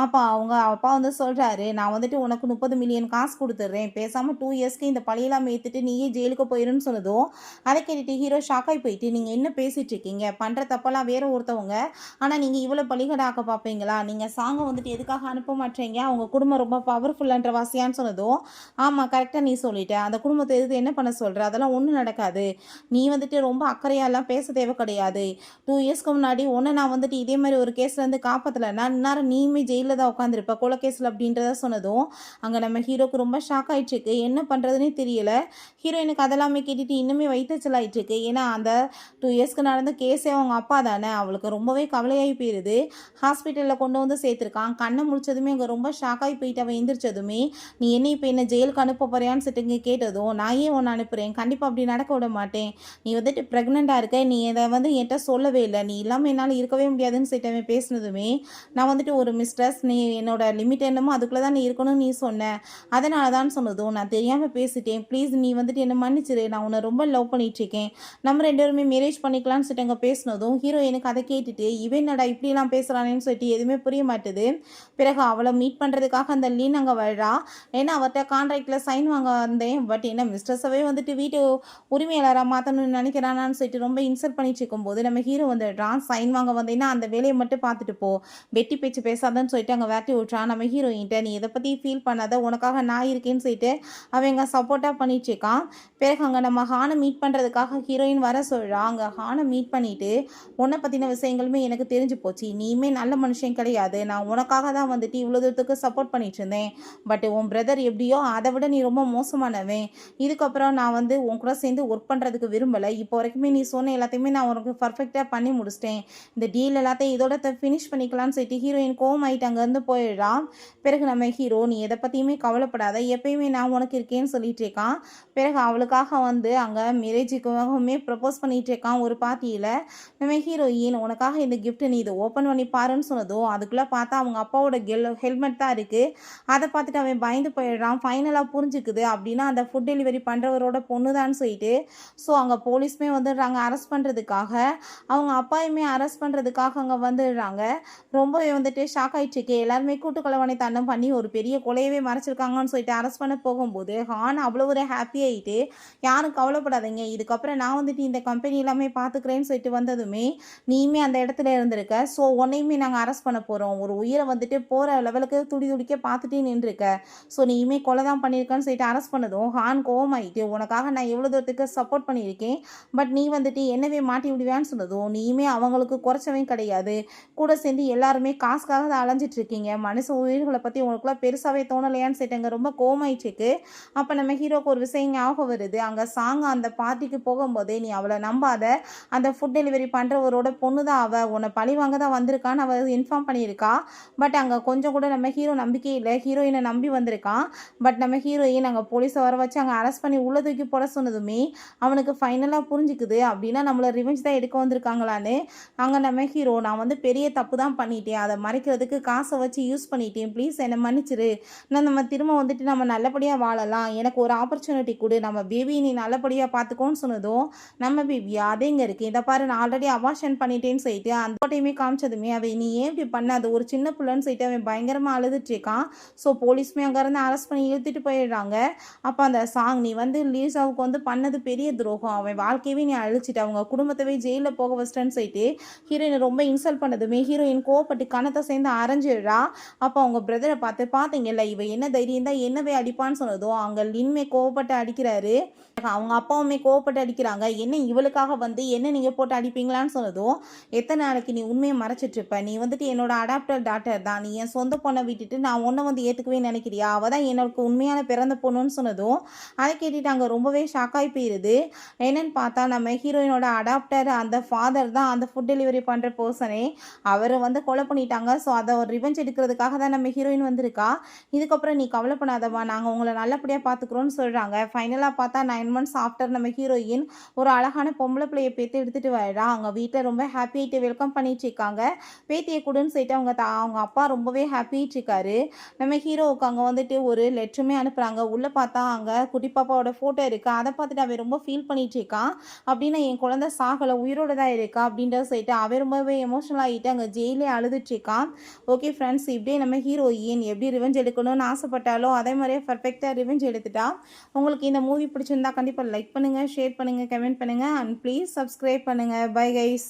அப்போ அவங்க அப்பா வந்து சொல்கிறாரு, நான் வந்துட்டு உனக்கு 30 மில்லியன் காசு கொடுத்துட்றேன், பேசாமல் 2 இயர்ஸ்க்கு இந்த பழியெல்லாம் ஏற்றுட்டு நீயே ஜெயிலுக்கு போயிருன்னு சொன்னதும் அதை கேட்டுட்டு ஹீரோ ஷாக்காகி போயிட்டு நீங்கள் என்ன பேசிகிட்டு இருக்கீங்க, பண்ணுற தப்பெல்லாம் வேறு ஒருத்தவங்க, ஆனால் நீங்கள் இவ்வளோ பழிகடாக்க பார்ப்பீங்களா, நீங்கள் சாங்கை வந்துட்டு எதுக்காக அனுப்ப மாட்டீங்க, அவங்க குடும்பம் ரொம்ப பவர்ஃபுல்லான்ற வாசியான்னு சொன்னதும் ஆமாம் கரெக்டாக நீ சொல்லிட்ட, அந்த குடும்பத்தை எது என்ன பண்ண சொல்கிற, அதெல்லாம் ஒன்றும் நடக்காது, நீ வந்துட்டு ரொம்ப அக்கறையாலாம் பேச தேவை கிடையாது, 2 இயர்ஸ்க்கு முன்னாடி ஒன்று நான் வந்துட்டு இதே மாதிரி ஒரு கேஸ்லேருந்து காப்பாற்றலைன்னா இந்நேரம் நீயுமே ஜெயிலில் தான் உட்காந்துருப்ப கொலை கேஸில் அப்படின்றத சொன்னதும் அங்கே நம்ம ஹீரோக்கு ரொம்ப ஷாக் ஆகிட்டுருக்கு, என்ன பண்ணுறதுனே தெரியல. ஹீரோயினுக்கு அதெல்லாமே கேட்டுட்டு இன்னுமே வைத்தச்சல் ஆகிட்டுருக்கு, ஏன்னா அந்த 2 இயர்ஸ்க்கு நடந்த கேஸே அவங்க அப்பா தானே, அவளுக்கு ரொம்பவே கவலையாகி போயிடுது. ஹாஸ்பிட்டலில் கொண்டு வந்து சேர்த்துருக்கான், கண்ணை முடிச்சதுமே அங்கே ரொம்ப ஷாக்காகி போயிட்டு அவன் எந்திரிச்சதுமே நீ என்ன இப்போ என்ன ஜெயிலுக்கு அனுப்ப போறியான்னு சொல்லிட்டு கேட்டதும் நான் ஏன் ஒன்று அனுப்புகிறேன், கண்டிப்பாக அப்படி நடக்க விட மாட்டேன், நீ வந்துட்டு ப்ரெக்னெண்ட்டாக இருக்க, நீ இதை வந்து என்கிட்ட சொல்லவே இல்லை, நீ இல்லாமல் என்னால் இருக்கவே முடியாதுன்னு சொல்லிட்டு அவன் பேசினதுமே நான் வந்துட்டு ஒரு மிஸ்ட்ரஸ், நீ என்னோட லிமிட் என்னமோ அதுக்குள்ளே தான் நீ இருக்கணும்னு நீ சொன்ன, அதனால தான் சொன்னதும் நான் தெரியாமல் பேசிட்டேன், ப்ளீஸ் நீ வந்துட்டு என்னை மன்னிச்சிரு, நான் உன்னை ரொம்ப லவ் பண்ணிகிட்ருக்கேன், நம்ம 2 பேருமே மேரேஜ் பண்ணிக்கலாம்னு சொல்லிட்டு அங்கே பேசினதும் ஹீரோ எனக்கு அதை கேட்டுட்டு இவன் என்னடா இப்படிலாம் பேசுகிறானேன்னு சொல்லிட்டு எதுவுமே புரிய மாட்டுது. பிறகு அவளை மீட் பண்ணுறதுக்காக அந்த லீன் அங்கே வர்றா, ஏன்னா அவர்கிட்ட கான்ட்ராக்டில் சைன் வாங்க வந்தேன், பட் என்ன மிஸ்ட்ரஸாகவே வந்துட்டு வீட்டு உரிமையாளராக மாற்றணும்னு நினைக்கிறானான்னு சொல்லிட்டு ரொம்ப இன்சல்ட் பண்ணிட்டு இருக்கும்போது நம்ம ஹீரோ வந்துடுறான், சைன் வாங்க வந்தேன்னா அந்த வேலையை மட்டும் பார்த்துட்டு போ, வெட்டி பேச்சு பேசாதன்னு சொல்லிட்டு அங்கே வேட்டி விட்றான். நம்ம ஹீரோயின்ட்ட நீ இதை பற்றி ஃபீல் பண்ணாத, உனக்காக நான் இருக்கேன்னு சொல்லிட்டு அவங்க சப்போர்ட்டாக பண்ணிட்டுருக்கான். பிறகு அங்கே நம்ம ஹானை மீட் பண்ணுறதுக்காக ஹீரோயின் வர சொல்கிறான். அங்கே ஹானை மீட் பண்ணிவிட்டு உன்னை பற்றின விஷயங்களுமே எனக்கு தெரிஞ்சு போச்சு, நீயுமே நல்ல மனுஷன் கிடையாது, நான் உனக்காக தான் வந்துட்டு இவ்வளோ தூரத்துக்கு சப்போர்ட் பண்ணிட்டு இருந்தேன், பட் உன் பிரதர் எப்படியோ அதை விட நீ ரொம்ப மோசமானவன், இதுக்கப்புறம் நான் வந்து உன் கூட சேர்ந்து ஒர்க் பண்ணுறதுக்கு விரும்பலை, இப்போ வரைக்குமே நீ சொன்ன எல்லாத்தையுமே நான் உனக்கு பர்ஃபெக்டாக பண்ணி முடிச்சிட்டேன், இந்த டீல் எல்லாத்தையும் இதோட ஃபினிஷ் பண்ணிக்கலாம்னு சொல்லிட்டு ஹீரோயின் கோவம் ஆகிட்டு அங்கேருந்து போயிடுறா. போயிடுறான். பிறகு நம்ம ஹீரோ நீ எதை பற்றியுமே கவலைப்படாத, எப்பயுமே நான் உனக்கு இருக்கேன்னு சொல்லிட்டு இருக்கான். பிறகு அவளுக்காக வந்து அங்கே மேரேஜுக்காகவுமே ப்ரப்போஸ் பண்ணிட்டு இருக்கான் ஒரு பார்ட்டியில். நம்ம ஹீரோயின் உனக்காக இந்த கிஃப்ட் நீ இதை ஓப்பன் பண்ணி பாருன்னு சொன்னதும் அதுக்குள்ளே பார்த்தா அவங்க அப்பாவோட ஹெல்மெட் தான் இருக்குது. அதை பார்த்துட்டு அவன் பயந்து போயிடுறான். ஃபைனலாக புரிஞ்சுக்குது அப்படின்னா அந்த ஃபுட் டெலிவரி பண்ணுறவரோட பொண்ணு தான் சொல்லிட்டு. ஸோ அங்கே போலீஸுமே வந்துடுறாங்க அரெஸ்ட் பண்ணுறதுக்காக. அவங்க அப்பாயுமே அரெஸ்ட் பண்ணுறதுக்காக அங்கே வந்துடுறாங்க. ரொம்பவே வந்துட்டு ஷாக் ஆகிட்டுருக்கு. எல்லாருமே கூட்டுக்கொலைவனை தன்னம் பண்ணி ஒரு பெரிய கொலையவே மறைச்சிருக்காங்கன்னு சொல்லிட்டு அரெஸ்ட் பண்ண போகும்போது ஹான் அவ்வளோ ஒரு ஹாப்பி ஆகிட்டு யாரும் கவலைப்படாதீங்க, இதுக்கப்புறம் நான் வந்துட்டு இந்த கம்பெனி எல்லாமே பார்த்துக்கிறேன்னு சொல்லிட்டு வந்ததுமே நீயுமே அந்த இடத்துல இருந்திருக்க. ஸோ உன்னையுமே நாங்கள் அரெஸ்ட் பண்ண போகிறோம். ஒரு உயிரை வந்துட்டு போகிற லெவலுக்கு துடிக்க பார்த்துட்டே நின்றுருக்க. ஸோ நீயுமே கொலை தான் பண்ணியிருக்கேன்னு சொல்லிட்டு அரெஸ்ட் பண்ணதும் ஹான் கோவமாயிட்டு உனக்காக நான் எவ்வளோ தூரத்துக்கு சப்போர்ட் பண்ணியிருக்கேன், பட் நீ வந்துட்டு என்னவே மாட்டி விடுவேன்னு சொன்னதும் நீயுமே அவங்களுக்கு குறைச்சவே கிடையாது, கூட சேர்ந்து எல்லாருமே காசுக்காக தான் அலைஞ்சிட்டு இருக்கீங்க, மனுஷ உயிர்களை பற்றி உங்களுக்குலாம் பெருசாகவே தோணலையான்னு சொல்லிட்டு ரொம்ப கோவமாயிட்டுருக்கு. அப்போ நம்ம ஹீரோக்கு ஒரு விஷயம் ஞாபகம் வருது. அங்கே சாங் அந்த பார்ட்டிக்கு போகும்போதே நீ அவளை நம்பாத, அந்த ஃபுட் டெலிவரி பண்ணுறவரோட பொண்ணு தான் அவள், உன்னை பழி வாங்க தான் வந்திருக்கான்னு அவள் இன்ஃபார்ம் பண்ணியிருக்கா. பட் அங்கே கொஞ்சம் கூட நம்ம ஹீரோ நம்பிக்கை இல்லை, ஹீரோயினை நம்பி வந்திருக்கான். பட் நம்ம ஹீரோயின் அங்கே போலீஸை வர வச்சு அங்கே அரெஸ்ட் பண்ணி உள்ள தூக்கி போட சொன்னதுமே அவனுக்கு ஃபைனலாக புரிஞ்சுக்குது அப்படின்னா நம்மளை ரிவெஞ்ச் தான் எடுக்க வந்திருக்காங்களான்னு. அங்கே நம்ம ஹீரோ நான் வந்து பெரிய தப்பு தான் பண்ணிட்டேன், அதை மறைக்கிறதுக்கு காசை வச்சு யூஸ் பண்ணிட்டேன், ப்ளீஸ் என்னை மன்னிச்சிரு, நம்ம திரும்ப வந்துட்டு நம்ம நல்லபடியாக வாழலாம், எனக்கு ஒரு ஆப்பர்ச்சுனிட்டி கொடு, நம்ம பேபி நீ நல்லபடியாக பார்த்துக்கோன்னு சொன்னதும் நம்ம பேபி அதே இங்கே இருக்குது, இதை பாரு நான் ஆல்ரெடி அபார்ஷன் பண்ணிட்டேன்னு சொல்லிட்டு அந்த போட்டையுமே காமிச்சதுமே அவன் நீ ஏன் இப்படி பண்ண, அது ஒரு சின்ன பிள்ளைன்னு சொல்லிட்டு அவன் பயங்கரமாக அழுதுட்டு இருக்கான். ஸோ போலீஸுமே அங்கேருந்து அரெஸ்ட் பண்ணி இழுத்துட்டு போயிடுறாங்க. அப்போ அந்த சாங் நீ வந்து லீசாவுக்கு வந்து பண்ணது பெரிய துரோகம், அவன் வாழ்க்கையவே நீ அழிச்சிட்டு அவங்க குடும்பத்தவே ஜெயிலில் போக வச்சிட்டேன்னு சொல்லிட்டு ஹீரோயினை ரொம்ப இன்சல்ட் பண்ணதுமே ஹீரோயின் கோவப்பட்டு கணத்தை சேர்ந்து அரைஞ்சிடுறா. அப்போ அவங்க பிரதரை பார்த்தீங்கல்ல இவ என்ன தைரியம் தான் என்னவே அடிப்பான்னு சொன்னதும் அங்கே லின்மே கோவப்பட்டு அடிக்கிறாரு. அவங்க அப்பாவுமே கோவப்பட்டு அடிக்கிறாங்க. என்ன இவளுக்காக வந்து என்ன நீங்கள் போட்டு அடிப்பீங்களான்னு சொன்னதும் எத்தனை நாளைக்கு நீ உண்மையை மறைச்சிட்ருப்ப, நீ வந்துட்டு என்னோட அடாப்டர் டாட்டர் தான், நீ என் சொந்த பொண்ணை விட்டுட்டு நான் ஒன்றை வந்து ஏற்றுக்கவே நினைக்கிறியா, அவள் தான் எனக்கு உண்மையான பிறந்த பொண்ணுன்னு சொன்னதும் அதை கேட்டுட்டு அங்கே ரொம்பவே ஷாக்காகி போயிடுது. என்னன்னு பார்த்தா நம்ம ஹீரோயினோட அடாப்டர் அந்த ஃபாதர் தான் அந்த ஃபுட் டெலிவரி பண்ணுற பர்சனே, அவரை வந்து கொலை பண்ணிட்டாங்க. ஸோ அதை ஒரு ரிவெஞ்ச் எடுக்கிறதுக்காக தான் நம்ம ஹீரோயின் வந்திருக்கா. இதுக்கப்புறம் நீ கவலைப்படாதவா, நாங்கள் உங்களை நல்லபடியாக பார்த்துக்குறோன்னு சொல்கிறாங்க. ஃபைனலாக பார்த்தா 9 months ஆஃப்டர் நம்ம ஹீரோயின் ஒரு அழகான பொம்பளை பிள்ளையை பேத்து எடுத்துகிட்டு வரா. அவங்க வீட்டில் ரொம்ப ஹாப்பியாகிட்டு வெல்கம் பண்ணிட்டு இருக்காங்க. பேத்தியை கொடுன்னு சொல்லிட்டு அவங்க அப்பா ரொம்பவே ஹாப்பியாகிட்டு இருக்காரு. நம்ம ஹீரோவுக்கு அங்கே வந்துட்டு ஒரு லெட்டருமே அனுப்புகிறாங்க. உள்ளே பார்த்தா அங்கே குட்டி பாப்பாவோட ஃபோட்டோ இருக்குது. அதை பார்த்துட்டு அவன் ரொம்ப ஃபீல் பண்ணிட்டு இருக்கான். அப்படின்னா என் குழந்தை சாகலை உயிரோடு தான் இருக்கா அப்படின்றத சொல்லிட்டு அவன் ரொம்பவே எமோஷனல் ஆகிட்டு அங்கே ஜெயிலே அழுதுட்டு இருக்கான். ஓகே ஃப்ரெண்ட்ஸ், இப்படியே நம்ம ஹீரோயின் எப்படி ரிவெஞ்ச் எடுக்கணும்னு ஆசைப்பட்டாலோ அதே மாதிரியே பர்ஃபெக்டாக ரிவெஞ்ச் எடுத்துட்டா. உங்களுக்கு இந்த மூவி பிடிச்சிருந்தா கண்டிப்பாக லைக் பண்ணுங்கள், ஷேர் பண்ணுங்கள், கமெண்ட் பண்ணுங்கள் அண்ட் ப்ளீஸ் சப்ஸ்கிரைப் பண்ணுங்கள். Bye guys.